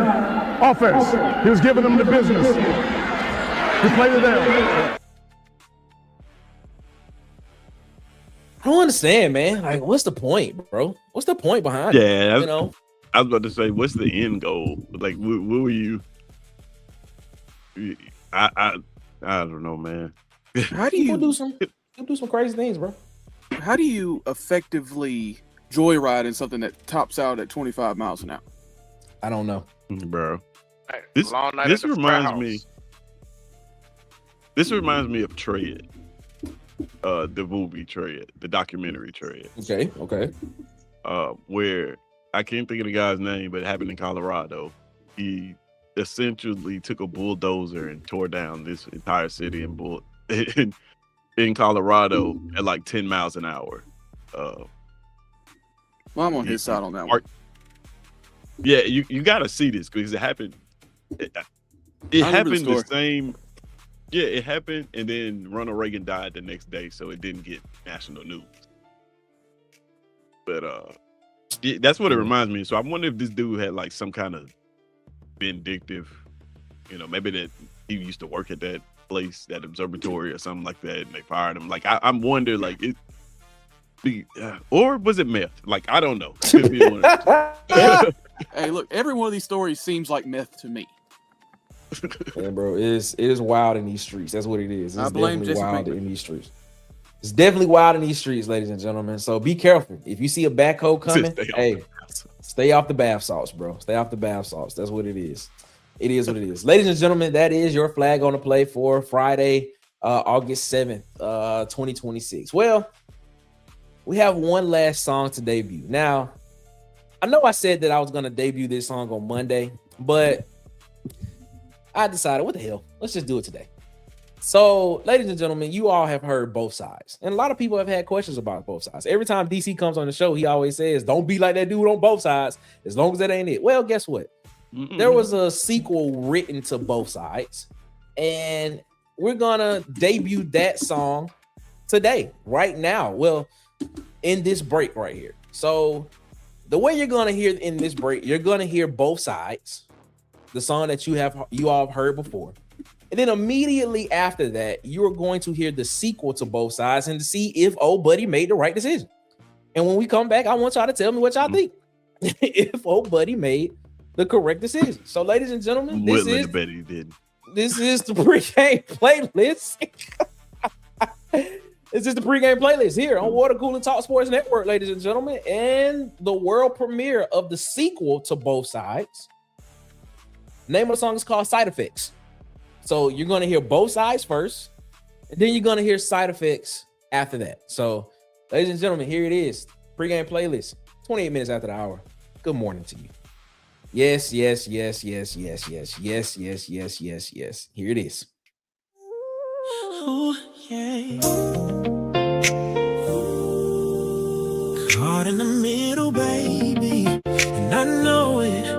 offense. He was giving them the business. He played it down. I don't understand, man. Like, what's the point, bro? What's the point behind it? Yeah, You know, I was about to say, what's the end goal? Like, what were you? I don't know, man. How do people you do some crazy things, bro? How do you effectively joyride in something that tops out at 25 miles an hour? I don't know, bro. Hey, This long night this at the reminds frat me. house. This reminds me of Tread, the movie Tread, the documentary Tread. Okay. Where I can't think of the guy's name, but it happened in Colorado. He essentially took a bulldozer and tore down this entire city in Colorado at like 10 miles an hour. Well, I'm on his side on that one. Yeah, you got to see this because it happened. It happened the same. Yeah, it happened, and then Ronald Reagan died the next day, so it didn't get national news. But that's what it reminds me. So I wonder if this dude had like some kind of vindictive, maybe that he used to work at that place, that observatory or something like that, and they fired him. Like I'm wondering, like or was it meth? Like I don't know. Could be one of Hey, look, every one of these stories seems like meth to me. Yeah, bro, it is wild in these streets. That's what it is. It's definitely wild in these streets. It's definitely wild in these streets, ladies and gentlemen. So be careful. If you see a backhoe coming, stay off the bath salts, bro. Stay off the bath salts. That's what it is. It is what it is. Ladies and gentlemen, that is your flag on the play for Friday, August 7th, 2026. Well, we have one last song to debut. Now, I know I said that I was going to debut this song on Monday, but I decided, what the hell? Let's just do it today. So, ladies and gentlemen, you all have heard both sides. And a lot of people have had questions about both sides. Every time DC comes on the show, he always says, don't be like that dude on both sides, as long as that ain't it. Well, guess what? There was a sequel written to Both Sides, and we're going to debut that song today, right now. Well, in this break right here. So, the way you're going to hear in this break, you're going to hear Both Sides, the song that you all have heard before. And then immediately after that, you're going to hear the sequel to Both Sides and to see if old buddy made the right decision. And when we come back, I want y'all to tell me what y'all think. If old buddy made the correct decision. So, ladies and gentlemen, this is the pregame playlist. This is the pregame playlist here on Water Cooler Talk Sports Network, ladies and gentlemen, and the world premiere of the sequel to Both Sides. Name of the song is called Side Effects. So you're going to hear Both Sides first, and then you're going to hear Side Effects after that. So, ladies and gentlemen, here it is. Pregame playlist, 28 minutes after the hour. Good morning to you. Yes, yes, yes, yes, yes, yes, yes, yes, yes, yes, yes. Here it is. Ooh, yeah. Caught in the middle, baby, and I know it.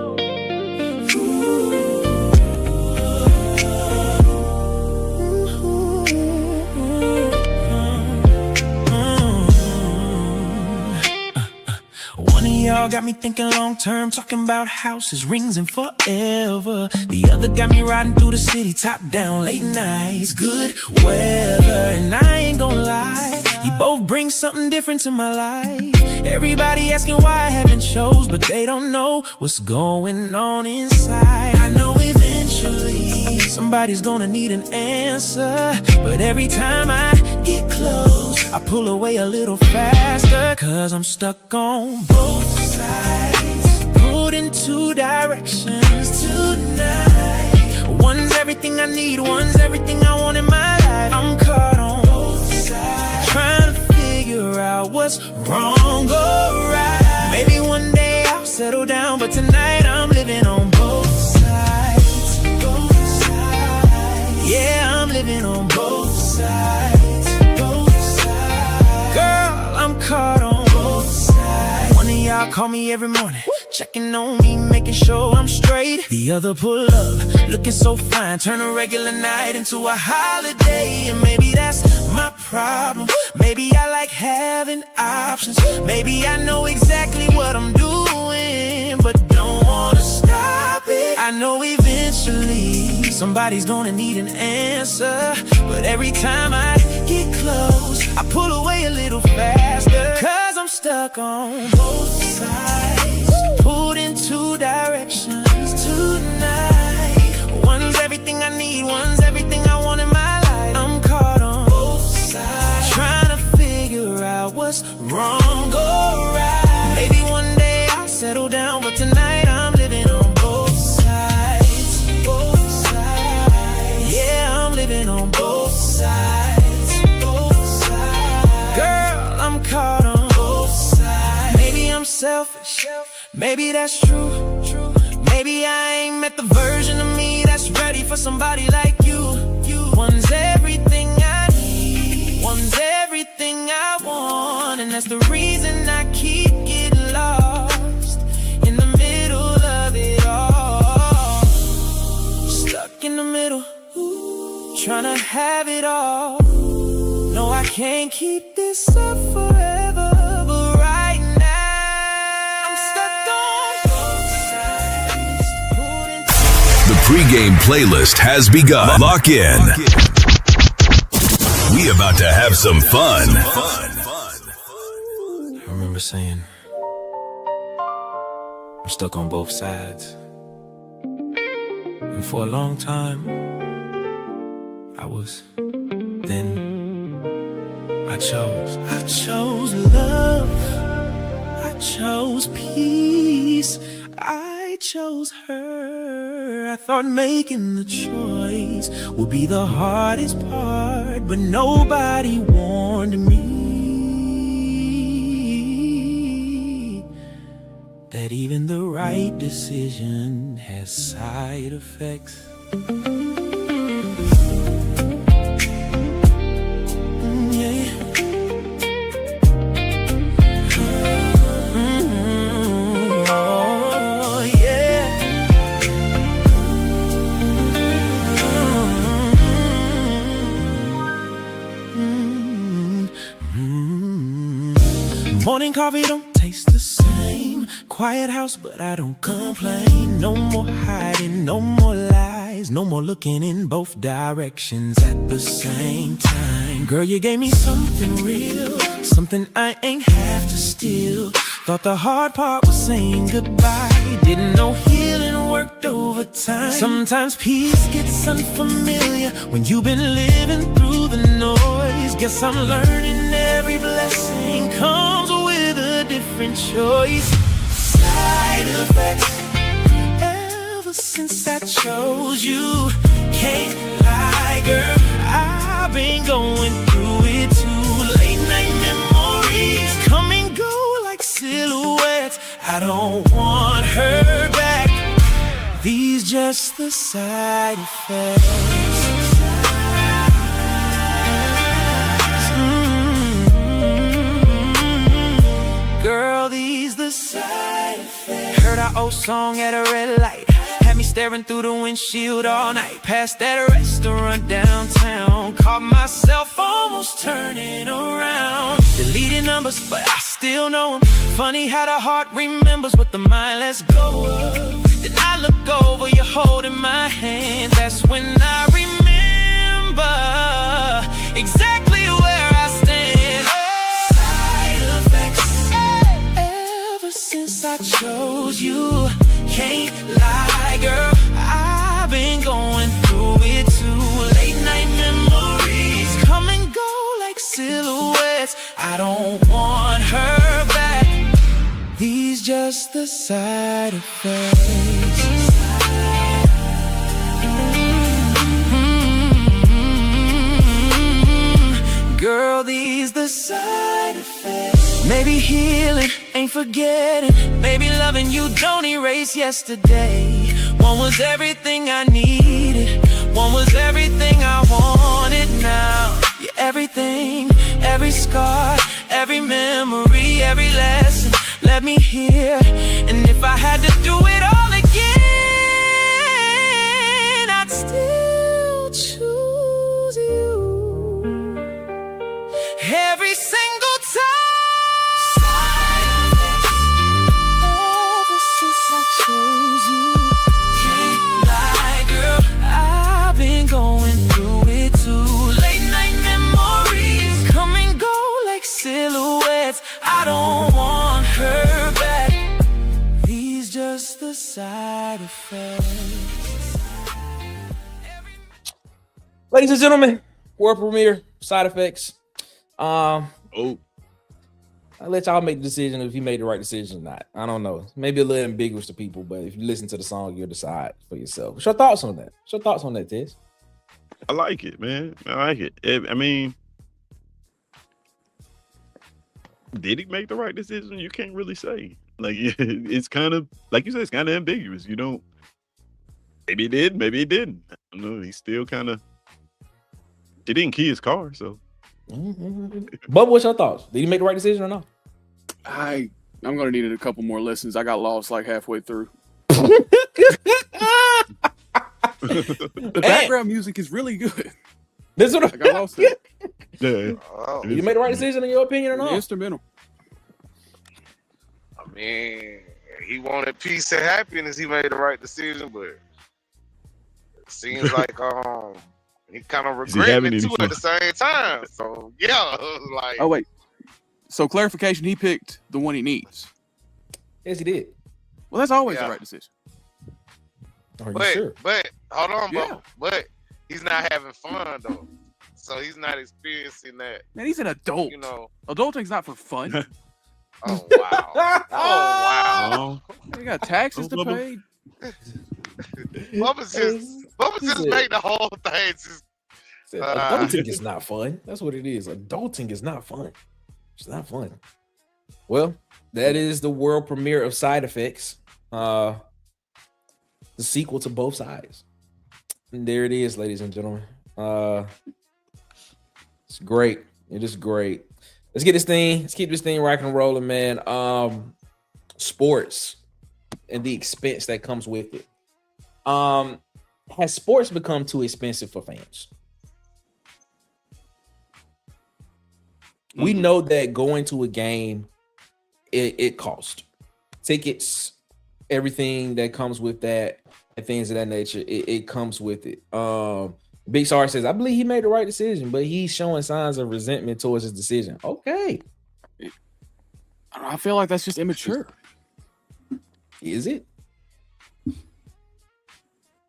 Y'all got me thinking long term, talking about houses, rings, and forever. The other got me riding through the city, top down, late nights, good weather. And I ain't gonna lie, you both bring something different to my life. Everybody asking why I haven't chose, but they don't know what's going on inside. I know eventually somebody's gonna need an answer, but every time I get close, I pull away a little faster, cause I'm stuck on both sides, pulled in two directions tonight. One's everything I need, one's everything I want in my life. I'm caught on both sides, trying to figure out what's wrong or right. Maybe one day I'll settle down, but tonight I'm living on both sides. Both sides. Yeah, I'm living on both sides. Both sides. Girl, I'm caught on both sides. One of y'all call me every morning, checking on me, making sure I'm straight. The other pull up, looking so fine, turn a regular night into a holiday. And maybe that's my problem. Maybe I like having options. Maybe I know exactly what I'm doing, but don't wanna stop it. I know eventually somebody's gonna need an answer, but every time I get close, I pull away a little faster, cause I'm stuck on both sides, pulled in two directions tonight. One's everything I need, one's everything I want in my life. I'm caught on both sides, trying to figure out what's wrong or right. Maybe one day I'll settle down, but tonight I'm living on both sides. Both sides. Yeah, I'm living on both sides. Both sides. Girl, I'm caught on both sides. Maybe I'm selfish, Maybe that's true. Maybe I ain't met the version of me that's ready for somebody like you. One's everything I need, one's everything I want, and that's the reason I keep getting lost in the middle of it all. Stuck in the middle, trying to have it all. No, I can't keep this up forever, but right now I'm stuck on both sides. The pregame playlist has begun. Lock in. We about to have some fun. I remember saying, I'm stuck on both sides. And for a long time, I chose love, I chose peace, I chose her. I thought making the choice would be the hardest part, but nobody warned me that even the right decision has side effects. Morning coffee don't taste the same. Quiet house, but I don't complain. No more hiding, no more lies, no more looking in both directions at the same time. Girl, you gave me something real, something I ain't have to steal. Thought the hard part was saying goodbye. Didn't know healing worked overtime. Sometimes peace gets unfamiliar when you've been living through the noise. Guess I'm learning every blessing comes with a different choice. Side effects. Ever since I chose you, can't lie, girl, I've been going through it too. Late night memories come and go like silhouettes. I don't want her back. These just the side effects. Girl, these the side effects. Heard our old song at a red light, had me staring through the windshield all night. Past that restaurant downtown, caught myself almost turning around. Deleting numbers, but I still know them. Funny how the heart remembers what the mind lets go of. Then I look over, you're holding my hand. That's when I remember exactly where I stand. Side effects. Ever since I chose you, can't lie, girl, I've been going through it too. Late night memories come and go like silhouettes. I don't want her back. These just the side effects. Girl, these the side effects. Maybe healing ain't forgetting. Maybe loving you don't erase yesterday. One was everything I needed, one was everything I wanted. Now you're everything, every scar, every memory, every lesson. Let me hear. And if I had to do it all again, I'd still choose you every single time. Ever since I chose you, can't lie, girl, I've been going through it too. Late night memories come and go like silhouettes. I don't want her back. These just the side effects. Ladies and gentlemen, world premiere, Side Effects. I'll let y'all make the decision if you made the right decision or not. I don't know. Maybe a little ambiguous to people, but if you listen to the song, you'll decide for yourself. What's your thoughts on that? What's your thoughts on that, Tez? I like it, man. I like it. I mean, did he make the right decision? You can't really say. Like it's kind of like you said, it's kind of ambiguous. You don't. Maybe it did, maybe it didn't. I don't know. He's still kind of. He didn't key his car, so. But what's your thoughts? Did he make the right decision or not? I'm gonna need it a couple more listens. I got lost like halfway through. The background music is really good. This what I got lost in it. Yeah. Oh, Did you make the right decision in your opinion or The not? instrumental. I mean, he wanted peace and happiness. He made the right decision, but it seems like he kind of Is he regretting having it any too at the same time. So yeah, like Oh wait. So clarification, he picked the one he needs. Yes, he did. Well, that's always Yeah. the right decision. Are you but sure? but hold on, Yeah. bro. But he's not having fun though. So he's not experiencing that. Man, he's an adult. You know. Adulting's not for fun. Oh wow. Oh wow. You got taxes to Bubba. pay. Bubba just made the whole thing just. Adulting is not fun. That's what it is. Adulting is not fun. It's not fun. Well, that is the world premiere of Side Effects. The sequel to Both Sides. And there it is, ladies and gentlemen. It's great. It is great. Let's get this thing. Let's keep this thing rocking and rolling, man. Sports and the expense that comes with it. Has sports become too expensive for fans? We know that going to a game, it costs. Tickets, everything that comes with that, and things of that nature, it comes with it. Big Star says, I believe he made the right decision, but he's showing signs of resentment towards his decision. Okay. I feel like that's just immature. Is it?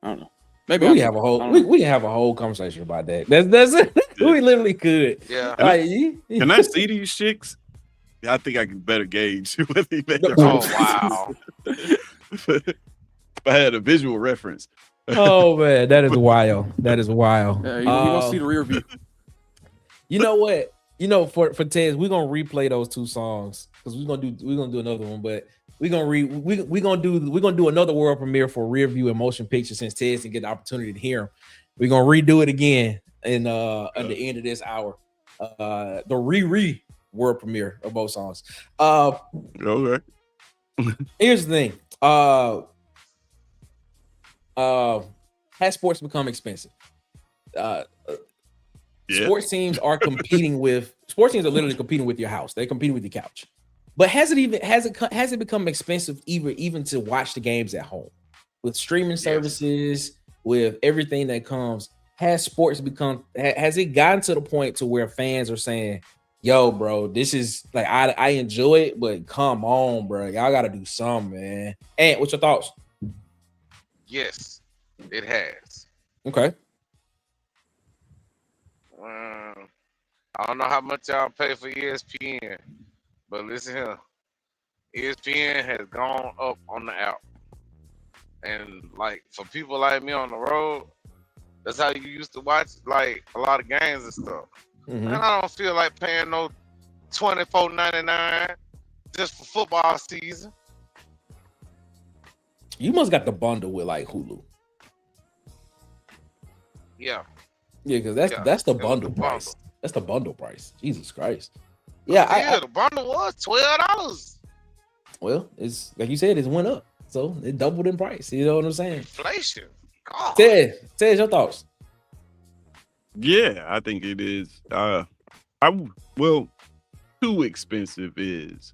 I don't know. Maybe we have a whole we can have a whole conversation about that. That's it. We literally could. Yeah. Can I see these chicks? I think I can better gauge whether he made the Oh right wow. if I had a visual reference. Oh man, that is wild. That is wild. You gonna see the rear view. You know what? You know, for Tez, we're gonna replay those two songs because we're gonna do another one, but we're gonna do another world premiere for Rear View and Motion Picture since Tez didn't get the opportunity to hear them. We're gonna redo it again at the end of this hour. The world premiere of both songs. Okay. Here's the thing. Has sports become expensive? Sports teams are literally competing with your house. They're competing with your couch. But has it become expensive even to watch the games at home? With streaming services, with everything that comes, has it gotten to the point to where fans are saying, yo, bro, this is like I enjoy it, but come on, bro. Y'all gotta do something, man. And what's your thoughts? Yes, it has. Okay. I don't know how much y'all pay for ESPN, but listen here. ESPN has gone up on the app. And like for people like me on the road, that's how you used to watch like a lot of games and stuff. Mm-hmm. And I don't feel like paying no $24.99 just for football season. You must got the bundle with like Hulu. Yeah. Yeah, because that's the bundle price. That's the bundle price. Jesus Christ. Yeah, the bundle was $12. Well, it's like you said, it went up. So it doubled in price. You know what I'm saying? Inflation. God. Ted, your thoughts. Yeah, I think it is. Too expensive is.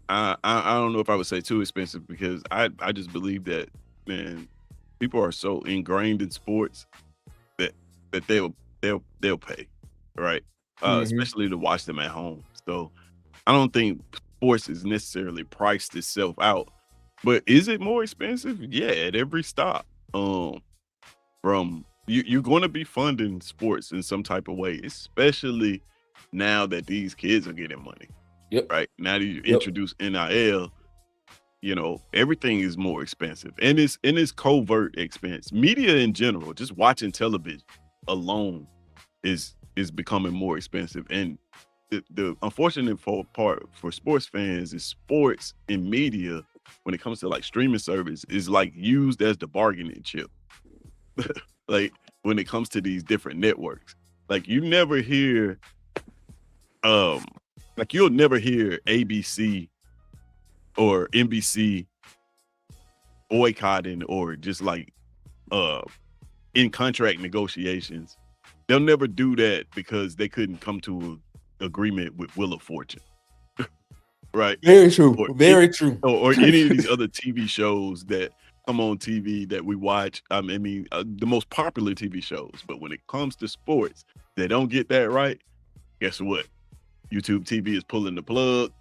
I don't know if I would say too expensive because I just believe that, man, people are so ingrained in sports that they'll pay, right? Especially to watch them at home. So I don't think sports is necessarily priced itself out. But is it more expensive? Yeah, at every stop. From you're going to be funding sports in some type of way, especially now that these kids are getting money. Yep. Right now that you introduce NIL, everything is more expensive, and it's covert expense. Media in general, just watching television alone, is becoming more expensive, and the unfortunate part for sports fans is sports and media, when it comes to like streaming service, is like used as the bargaining chip. Like when it comes to these different networks, like you never hear, like you'll never hear ABC or NBC boycotting or just like in contract negotiations. They'll never do that because they couldn't come to an agreement with Wheel of Fortune. Right? Very true. Very true. Or any of these other TV shows that come on TV that we watch. I mean, the most popular TV shows. But when it comes to sports, they don't get that right. Guess what? YouTube TV is pulling the plug.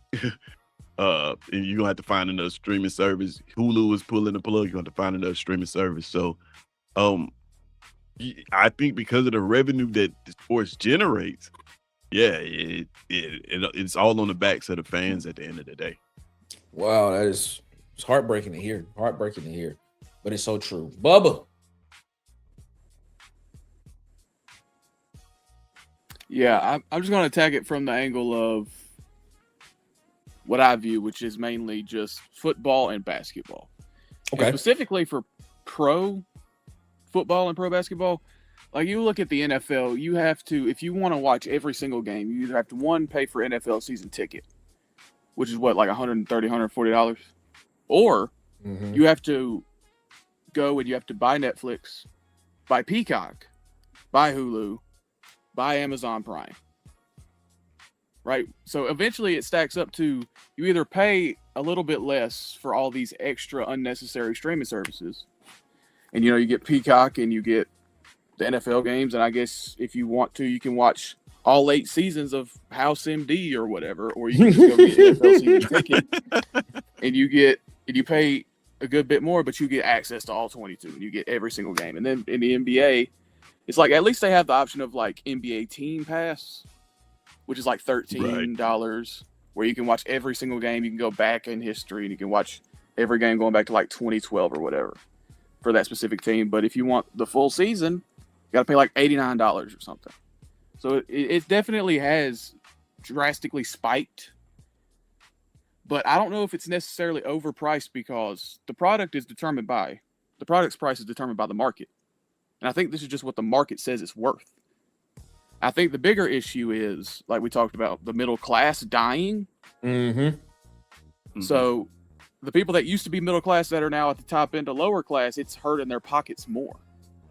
And you're gonna have to find another streaming service. Hulu is pulling the plug. You're gonna have to find another streaming service. So, I think because of the revenue that the sports generates, yeah, it's all on the backs of the fans at the end of the day. Wow, it's heartbreaking to hear. Heartbreaking to hear, but it's so true. Bubba. Yeah, I'm just going to attack it from the angle of what I view, which is mainly just football and basketball. Okay. And specifically for pro football and pro basketball, like you look at the NFL, you have to, if you want to watch every single game, you either have to, one, pay for NFL season ticket, which is what, like $130, $140, or you have to go and you have to buy Netflix, buy Peacock, buy Hulu, buy Amazon Prime. Right? So eventually it stacks up to you either pay a little bit less for all these extra unnecessary streaming services. And, you know, you get Peacock and you get the NFL games. And I guess if you want to, you can watch all 8 seasons of House MD or whatever. Or you can just go get NFL season ticket. And you pay a good bit more, but you get access to all 22. And you get every single game. And then in the NBA, it's like at least they have the option of like NBA Team Pass, which is like $13, where you can watch every single game. You can go back in history and you can watch every game going back to like 2012 or whatever for that specific team. But if you want the full season, you got to pay like $89 or something. So it definitely has drastically spiked. But I don't know if it's necessarily overpriced because the product's price is determined by the market. And I think this is just what the market says it's worth. I think the bigger issue is, like we talked about, the middle class dying. So the people that used to be middle class that are now at the top end of lower class, it's hurting their pockets more.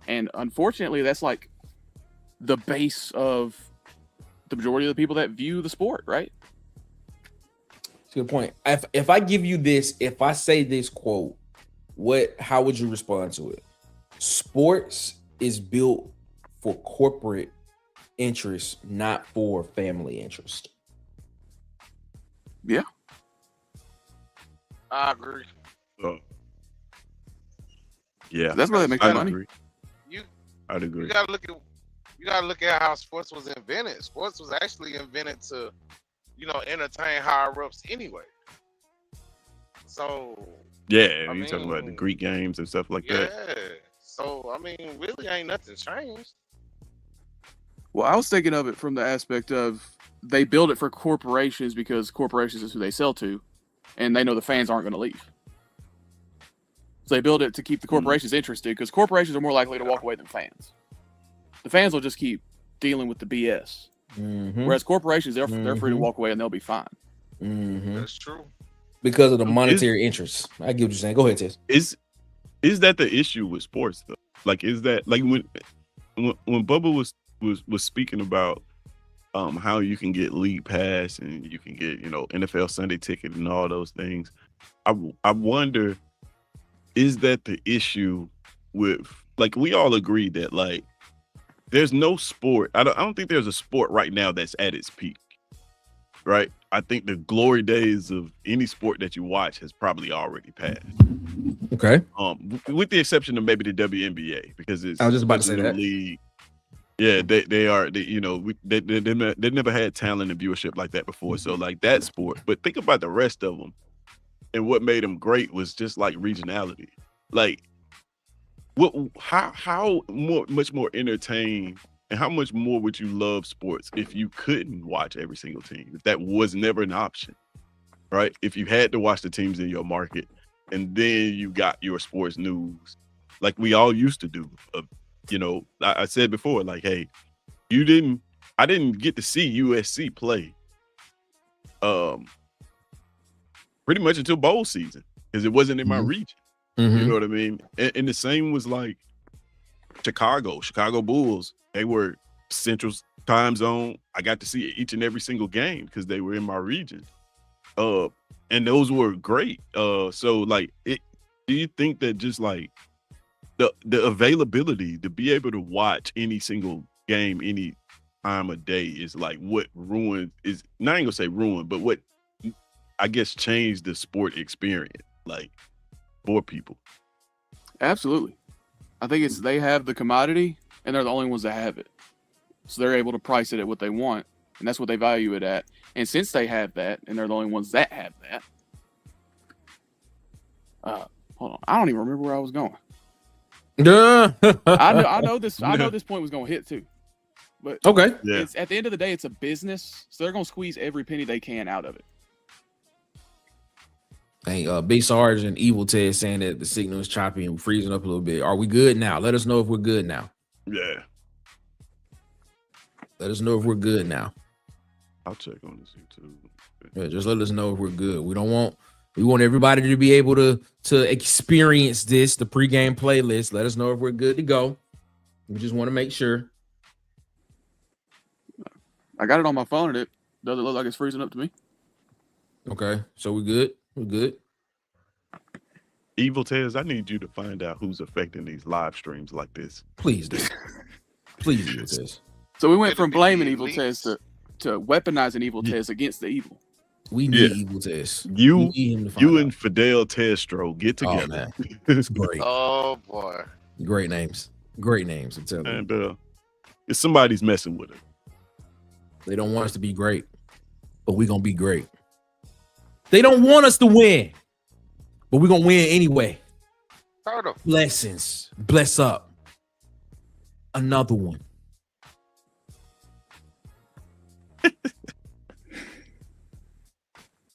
And unfortunately, that's like the base of the majority of the people that view the sport, right? That's a good point. If I give you this, if I say this quote, how would you respond to it? Sports is built for corporate interest, not for family interest. Yeah, I agree. Yeah, that's where they make money. I'd agree. You gotta look at how sports was invented. Sports was actually invented to, entertain higher ups anyway. So yeah, you talking about the Greek games and stuff like that. Yeah. So I mean, really ain't nothing changed. Well, I was thinking of it from the aspect of they build it for corporations because corporations is who they sell to, and they know the fans aren't going to leave. So they build it to keep the corporations interested because corporations are more likely to walk away than fans. The fans will just keep dealing with the BS. Whereas corporations, they're free to walk away and they'll be fine. That's true. Because of the monetary interests. I get what you're saying. Go ahead, Tess. Is that the issue with sports though? Like, is that like when Bubba was speaking about how you can get league pass and you can get NFL Sunday ticket and all those things, I wonder, is that the issue with, like, we all agree that like there's no sport, I don't think there's a sport right now that's at its peak, right? I think the glory days of any sport that you watch has probably already passed. Okay. With the exception of maybe the WNBA, because it's I was just about to say that league. Yeah, they never had talent and viewership like that before. So like that sport, but think about the rest of them, and what made them great was just like regionality. Like, much more entertained And how much more would you love sports if you couldn't watch every single team? If that was never an option, right? If you had to watch the teams in your market and then you got your sports news like we all used to do. I said before, like, hey, I didn't get to see USC play pretty much until bowl season because it wasn't in my region. You know what I mean? And the same was like Chicago Bulls. They were Central Time Zone. I got to see each and every single game because they were in my region. And those were great. So like, do you think that just like the availability to be able to watch any single game any time of day is like what ruined is not gonna say ruined, but what I guess changed the sport experience like for people? Absolutely. I think it's they have the commodity and they're the only ones that have it. So they're able to price it at what they want, and that's what they value it at. And since they have that and they're the only ones that have that, hold on. I don't even remember where I was going. I know this point was gonna hit too. But okay. It's at the end of the day, it's a business, so they're gonna squeeze every penny they can out of it. Hey, Big Sarge and Evil Ted saying that the signal is choppy and freezing up a little bit. Are we good now? Let us know if we're good now. Yeah. Let us know if we're good now. I'll check on this YouTube. Yeah, just let us know if we're good. We want everybody to be able to experience this, the pregame playlist. Let us know if we're good to go. We just want to make sure. I got it on my phone and it doesn't look like it's freezing up to me. Okay, so we're good. We're good. Evil Tez, I need you to find out who's affecting these live streams like this. Please do. Please, Evil Tez. So we went from blaming Evil Tez to weaponizing Evil Tez against the evil. We need Evil Tez. You and Fidel Testro get together. Oh, it's great. Oh boy. Great names. Great names, I'm telling you. And if somebody's messing with it. They don't want us to be great, but we're gonna be great. They don't want us to win, but we're gonna win anyway. Blessings. Bless up. Another one.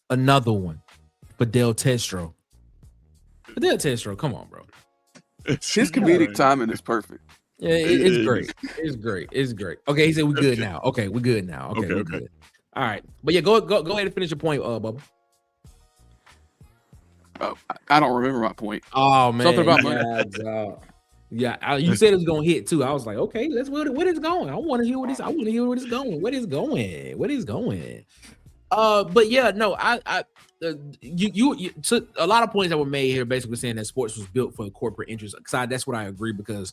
Another one. Fidel Testro. Fidel Testro, come on, bro. His comedic timing is perfect. Yeah, it's great. It's great. It's great. Okay, he said we're good now. Okay, we're good now. Okay, we're good. All right. But yeah, go ahead and finish your point, Bubba. Oh, I don't remember my point. Oh man. Something about money. Yeah, you said it was gonna hit too. I was like, okay, let's what is going. I want to hear what it's going. What is going? But yeah, no, you took a lot of points that were made here, basically saying that sports was built for corporate interests. That's what I agree, because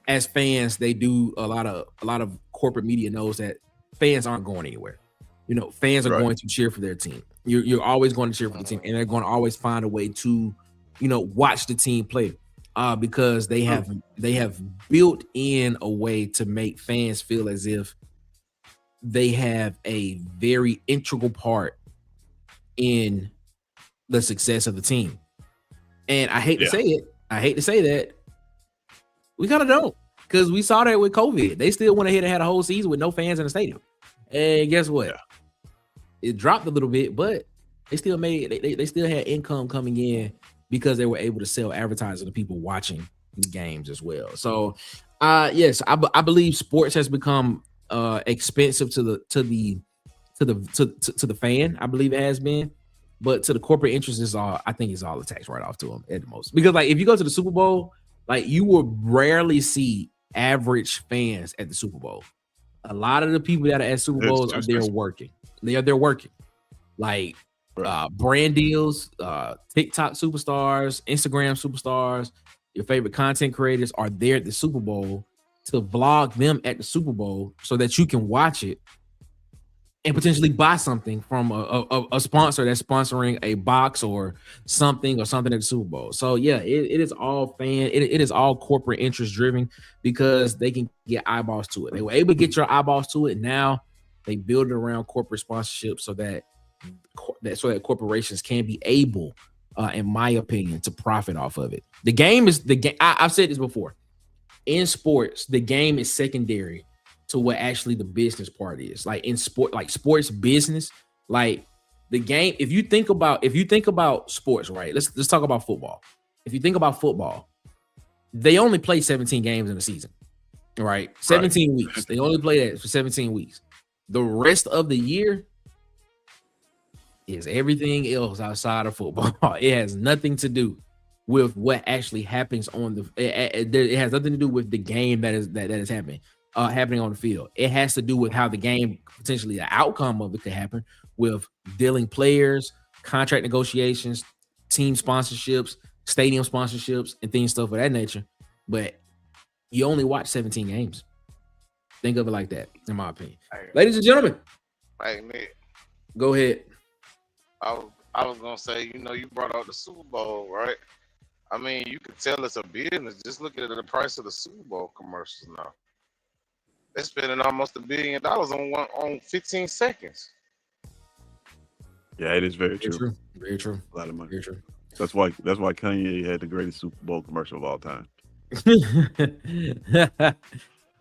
as fans, they do a lot of corporate media knows that fans aren't going anywhere. You know, fans are going to cheer for their team. You're always going to cheer for the team, and they're going to always find a way to, watch the team play, because they have built in a way to make fans feel as if they have a very integral part in the success of the team. And I hate to say it. I hate to say that. We gotta know, because we saw that with COVID. They still went ahead and had a whole season with no fans in the stadium. And guess what? Yeah. It dropped a little bit, but they still they still had income coming in because they were able to sell advertising to people watching the games as well. So yes, I believe sports has become expensive to the fan. I believe it has been, but to the corporate interests I think it's all a tax write-off to them at the most. Because like if you go to the Super Bowl, like you will rarely see average fans at the Super Bowl. A lot of the people that are at Super Bowls are there working. They're working. Like brand deals, TikTok superstars, Instagram superstars, your favorite content creators are there at the Super Bowl to vlog them at the Super Bowl so that you can watch it and potentially buy something from a sponsor that's sponsoring a box or something at the Super Bowl. So yeah, it is all it is all corporate interest driven, because they can get eyeballs to it. They were able to get your eyeballs to it. Now they build it around corporate sponsorship so that corporations can be able, in my opinion, to profit off of it. The game is the game. I've said this before. In sports, the game is secondary to what actually the business part is. Like in sport, like sports business, like the game. If you think about sports, right? Let's talk about football. If you think about football, they only play 17 games in a season, right? 17 weeks. They only play that for 17 weeks. The rest of the year is everything else outside of football. It has nothing to do with what actually happens on the. It has nothing to do with the game that is happening on the field. It has to do with how the game, potentially the outcome of it, could happen with dealing players, contract negotiations, team sponsorships, stadium sponsorships, and stuff of that nature. But you only watch 17 games. Think of it like that, in my opinion. Ladies and gentlemen, Hey, Nick, go ahead. I was gonna say, you brought out the Super Bowl, right? I mean, you could tell it's a business. Just look at the price of the Super Bowl commercials now. They're spending almost $1 billion on 15 seconds. Yeah, it is very true. Very true. A lot of money. Very true. That's why Kanye had the greatest Super Bowl commercial of all time.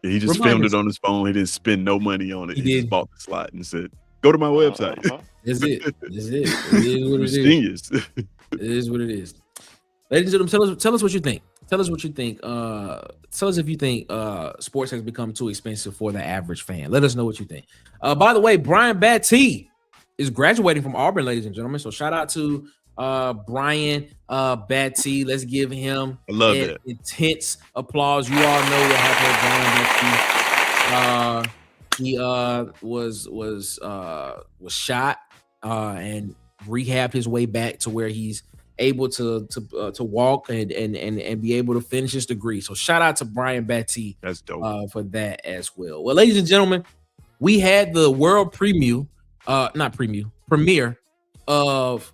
He just filmed it on his phone. He didn't spend no money on it. He just bought the slot and said, "Go to my website." That's it. That's it. It is what it is. Genius. It is what it is. Ladies and gentlemen, tell us what you think. Tell us what you think. Tell us if you think sports has become too expensive for the average fan. Let us know what you think. By the way, Brian Batty is graduating from Auburn, ladies and gentlemen. So shout out to Brian Batty. Let's give him intense applause. You all know what happened with Brian Batty. He was shot and rehabbed his way back to where he's able to walk and be able to finish his degree. So shout out to Brian Batty. That's dope. For that as well. Well, ladies and gentlemen, we had the world premiere of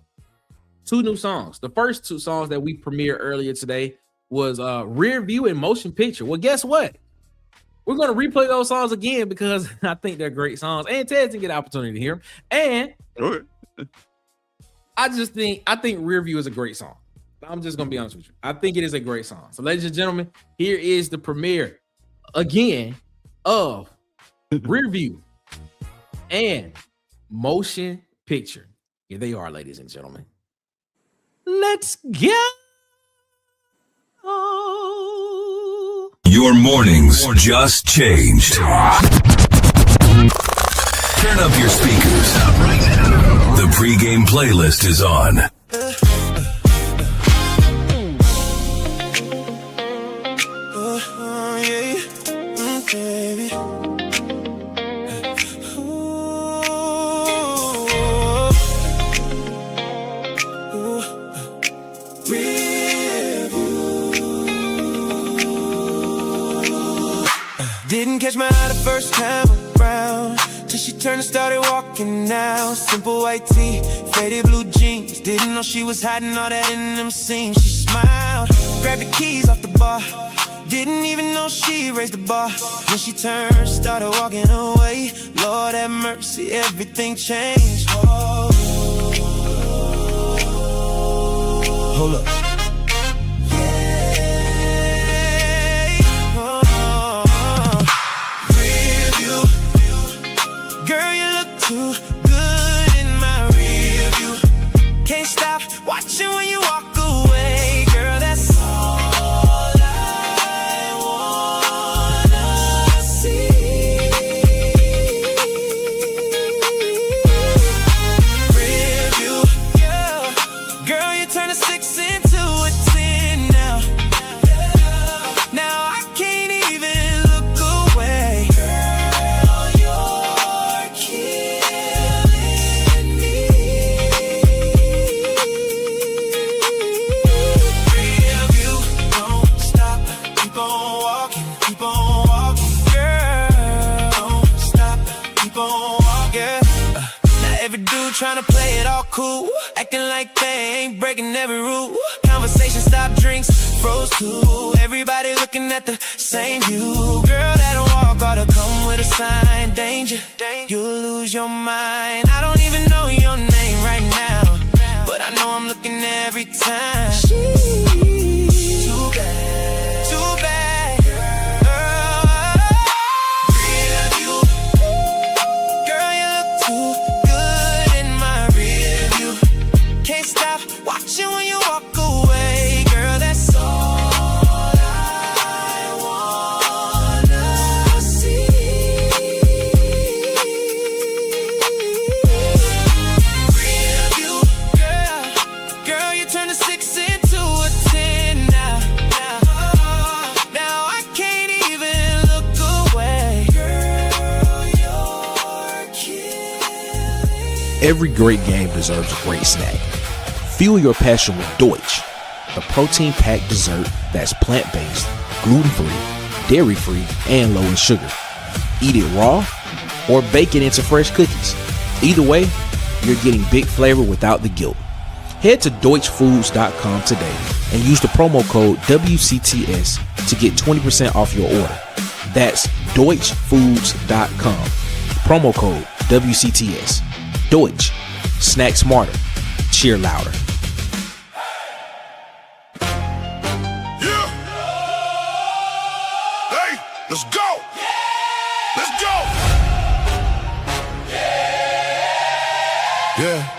2 new songs. The first 2 songs that we premiered earlier today was Rear View and Motion Picture. Well, guess what? We're going to replay those songs again because I think they're great songs, and Ted didn't get an opportunity to hear them. And I think Rear View is a great song. I'm just going to be honest with you. I think it is a great song. So, ladies and gentlemen, here is the premiere again of Rear View and Motion Picture. Here they are, ladies and gentlemen. Let's go. Your mornings just changed. Turn up your speakers. The pregame playlist is on. Baby. Didn't catch my eye the first time around, till she turned and started walking now. Simple white tee, faded blue jeans. Didn't know she was hiding all that in them seams. She smiled, grabbed the keys off the bar. Didn't even know she raised the bar. When she turned, started walking away. Lord have mercy, everything changed. Oh. Hold up. Girl, you look too good in my rear view. Can't stop watching when you walk away. Girl, that's all I wanna see. Rear view, yeah. Girl, you turn a 6 into a 10 now. Now I can't even look away. Girl, you're killing me. Rear view, don't stop, keep on walking, keep on walking. Girl, don't stop, keep on walking. Now every dude tryna play it all cool, acting like they ain't breaking every rule. Conversation stop, drinks froze too. Everybody looking at the same view. Girl, that walk ought to come with a sign. Danger, you'll lose your mind. I don't even know your name right now, but I know I'm looking every time. She's too bad, too bad. Rear Every great game deserves a great snack. Fuel your passion with Deutsch, the protein-packed dessert that's plant-based, gluten-free, dairy-free, and low in sugar. Eat it raw or bake it into fresh cookies. Either way, you're getting big flavor without the guilt. Head to deutschfoods.com today and use the promo code WCTS to get 20% off your order. That's deutschfoods.com. Promo code WCTS. Deutsch. Snack smarter. Cheer louder. Hey, let's go. Let's go. Yeah.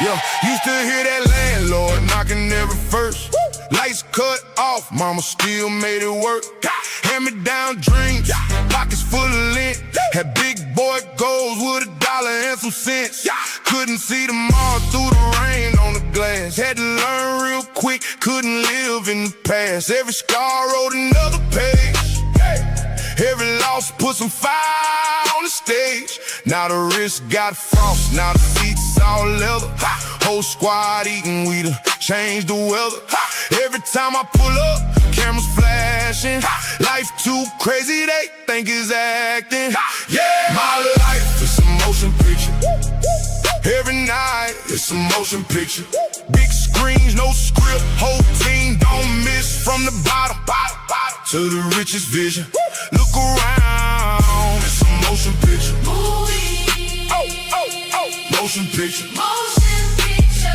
Yeah, used to hear that landlord knocking every first. Lights cut off, mama still made it work. Hand me down dreams, pockets full of lint. Had big boy goals with $1 and some cents. Couldn't see tomorrow through the rain on the glass. Had to learn real quick, couldn't live in the past. Every scar wrote another page. Every loss put some fire on the stage. Now the wrist got frost, now the seats all leather. Whole squad eating, we done changed the weather. Every time I pull up, cameras flashing. Life too crazy, they think it's acting. Yeah, my life is a motion picture. Every night it's a motion picture. Big screens, no script, whole team don't miss. From the bottom to the richest vision. Look around, it's a motion picture. Movie. Motion picture. Motion picture.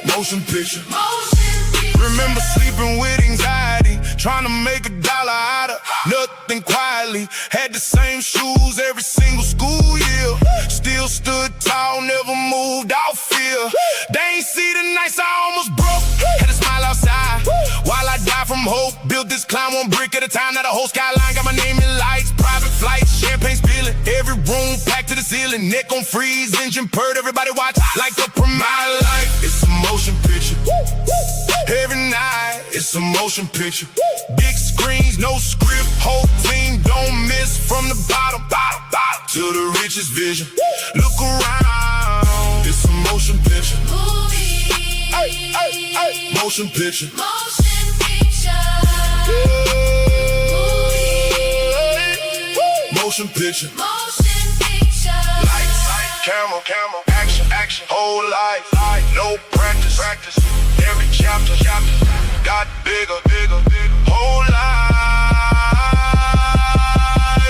Motion picture. Motion picture. Remember sleeping with anxiety, trying to make $1 out of nothing quietly. Had the same shoes every single school year. Still stood tall, never moved out fear. They ain't see the nights I almost broke. Had a smile outside while I died from hope. Built this climb one brick at a time. Now the whole skyline got my name in lights. Private flights, champagne spilling. Every room packed to the ceiling. Neck on freeze, engine purred. Everybody watch like a premiere. My life, it's a motion picture. Every night, it's a motion picture. Big screens, no script, whole team don't miss. From the bottom to the richest vision. Look around, it's a motion picture. Movie. Motion picture. Motion picture. Motion picture. Motion picture. Lights, camera, action, whole life, no practice. Every chapter got bigger, whole life,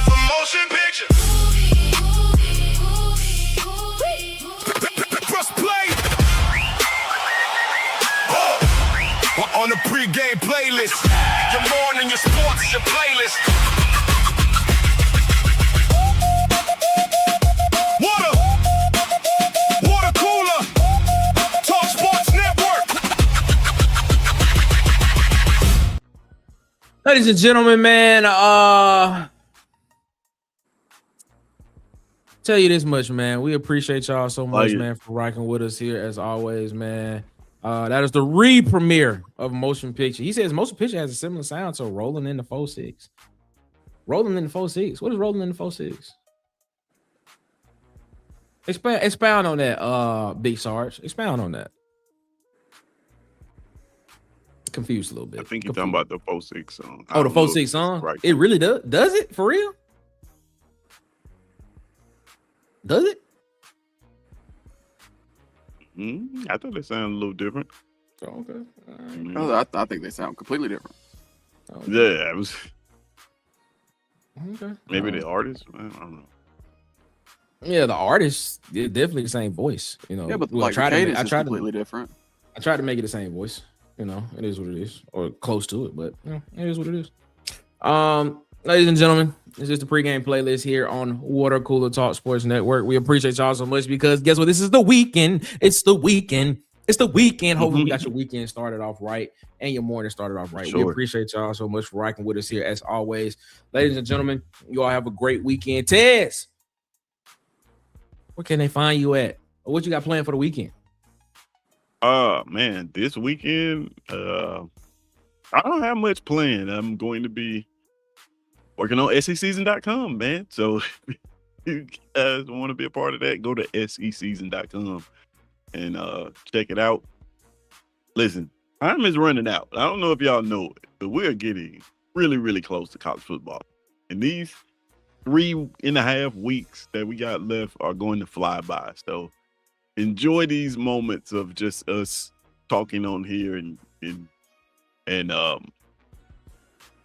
a motion picture. Press play. On the pregame playlist. Your morning, your sports, your playlist. Water cooler. Talk Sports Network. Ladies and gentlemen, man, tell you this much, man. We appreciate y'all so much, man, for rocking with us here as always, man. That is the re-premiere of Motion Picture. He says Motion Picture has a similar sound to Rolling in the 4-6. Rolling in the 4-6. What is Rolling in the 4-6? Expound on that, Big Sarge. Expound on that. Confused a little bit. I think you're talking about the 4-6 song. Oh, the 4-6 song? Right. It really does? Does it? For real? Does it? I thought they sounded a little different. Oh, okay. I think they sound completely different. Okay. Yeah, it was. Okay. Maybe the artist. I don't know. Yeah, the artist is definitely the same voice. You know. Yeah, but well, like the cadence is completely different. I tried to make it the same voice. You know, it is what it is, or close to it, but you know, it is what it is. Ladies and gentlemen, this is the pregame playlist here on Water Cooler Talk Sports Network. We appreciate y'all so much because guess what? This is the weekend. It's the weekend. Hopefully, you got your weekend started off right and your morning started off right. Sure. We appreciate y'all so much for rocking with us here as always. Ladies and gentlemen, you all have a great weekend. Tez, where can they find you at? Or what you got planned for the weekend? Man, this weekend, I don't have much planned. I'm going to be working on SEseason.com, man. So if you guys want to be a part of that, go to SEseason.com and check it out. Listen, time is running out. I don't know if y'all know it, but we're getting really, really close to college football. And these 3.5 weeks that we got left are going to fly by. So enjoy these moments of just us talking on here and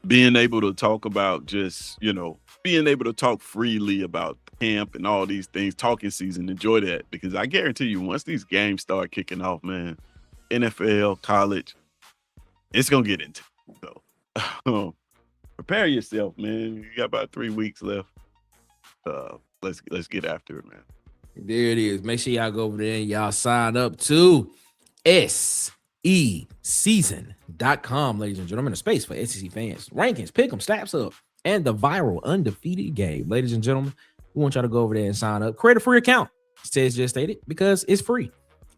being able to talk about just, being able to talk freely about camp and all these things, talking season. Enjoy that, because I guarantee you, once these games start kicking off, man, NFL, college, it's going to get into it. So prepare yourself, man. You got about 3 weeks left. Let's get after it, man. There it is. Make sure y'all go over there and y'all sign up to SEseason.com, ladies and gentlemen. A space for SEC fans. Rankings, pick 'em, slaps up, and the viral undefeated game. Ladies and gentlemen, we want y'all to go over there and sign up. Create a free account. Says just stated, because it's free.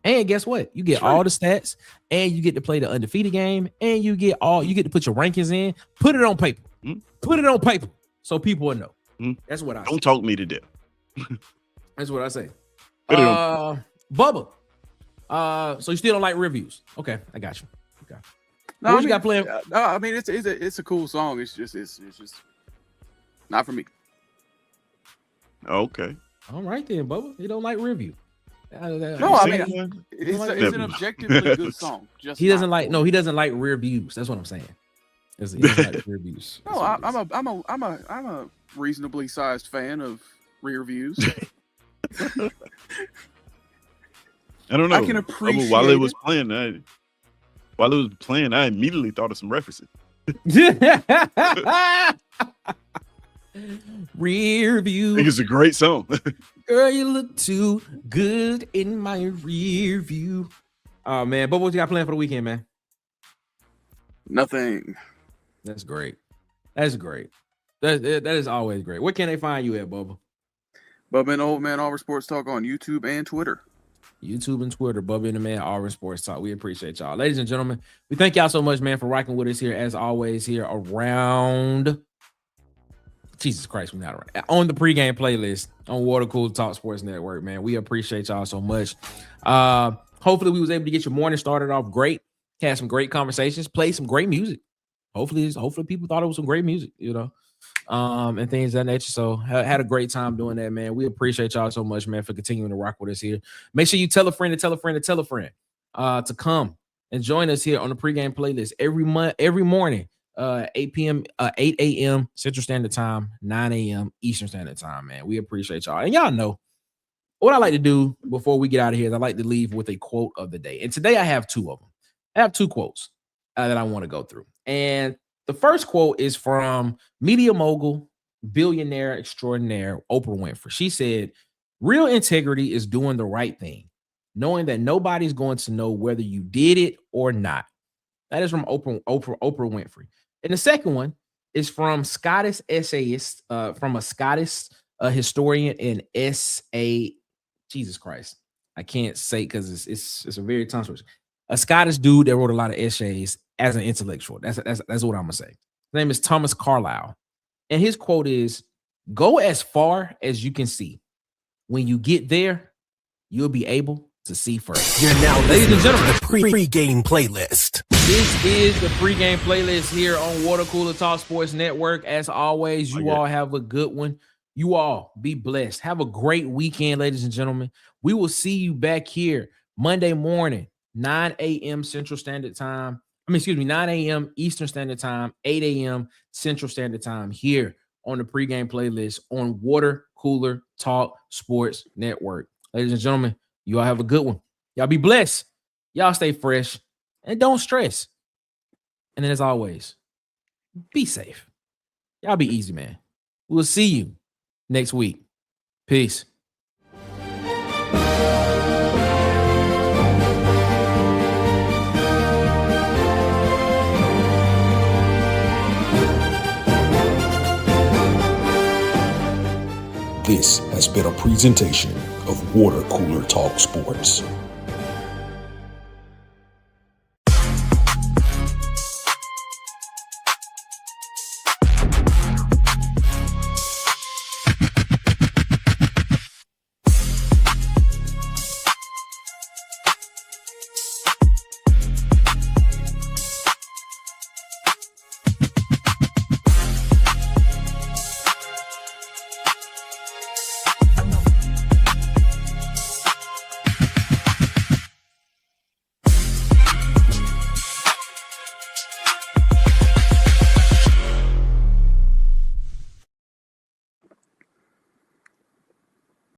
And guess what? You get all the stats, and you get to play the undefeated game, and you get to put your rankings in, put it on paper. Put it on paper so people will know. That's what I say. Don't talk me to death. That's what I say. Bubba. So you still don't like reviews? Okay, I got you. Okay. No, you got playing? I mean, it's a cool song. It's just not for me. Okay. All right then, Bubba. You don't like review. No, I mean, it's an objectively good song. Just he doesn't like. No, he doesn't like rear views. That's what I'm saying. He doesn't like rear views. No, I'm a reasonably sized fan of rear views. I don't know. I can appreciate while it was playing. I immediately thought of some references. Rear view. I think it's a great song. Girl, you look too good in my rear view. Oh man, but what you got planned for the weekend, man? Nothing. That's great. That's great. That is always great. Where can they find you at, Bubba? Bubba and Old Man Auburn Sports Talk on YouTube and Twitter. YouTube and Twitter, Bubba and the Man Auburn Sports Talk. We appreciate y'all. Ladies and gentlemen, we thank y'all so much, man, for rocking with us here, as always, here around... Jesus Christ, we're not around. On the pregame playlist on Water Cooler Talk Sports Network, man. We appreciate y'all so much. Hopefully we was able to get your morning started off great. Had some great conversations, played some great music. Hopefully people thought it was some great music, and things of that nature. So had a great time doing that, man. We appreciate y'all so much, man, for continuing to rock with us here. Make sure you tell a friend to tell a friend to tell a friend to come and join us here on the pregame playlist every morning, 8 a.m. Central Standard Time, 9 a.m. Eastern Standard Time, man. We appreciate y'all. And y'all know what I like to do before we get out of here is I like to leave with a quote of the day. And today I have two of them. I have two quotes that I want to go through. And the first quote is from media mogul, billionaire extraordinaire, Oprah Winfrey. She said, "Real integrity is doing the right thing, knowing that nobody's going to know whether you did it or not." That is from Oprah Winfrey. And the second one is from Scottish essayist, from a Scottish historian and essay. Jesus Christ, I can't say because it's a very tongue twister. A Scottish dude that wrote a lot of essays as an intellectual. That's what I'm gonna say. His name is Thomas Carlyle, and his quote is, "Go as far as you can see. When you get there, you'll be able to see further." You're now, ladies and gentlemen, the pregame playlist. This is the pregame playlist here on Water Cooler Talk Sports Network. As always, you all have a good one. You all be blessed. Have a great weekend, ladies and gentlemen. We will see you back here Monday morning, 9 a.m. Central Standard Time. 9 a.m. Eastern Standard Time, 8 a.m. Central Standard Time here on the pregame playlist on Water Cooler Talk Sports Network. Ladies and gentlemen, you all have a good one. Y'all be blessed. Y'all stay fresh and don't stress. And then as always, be safe. Y'all be easy, man. We'll see you next week. Peace. This has been a presentation of Water Cooler Talk Sports.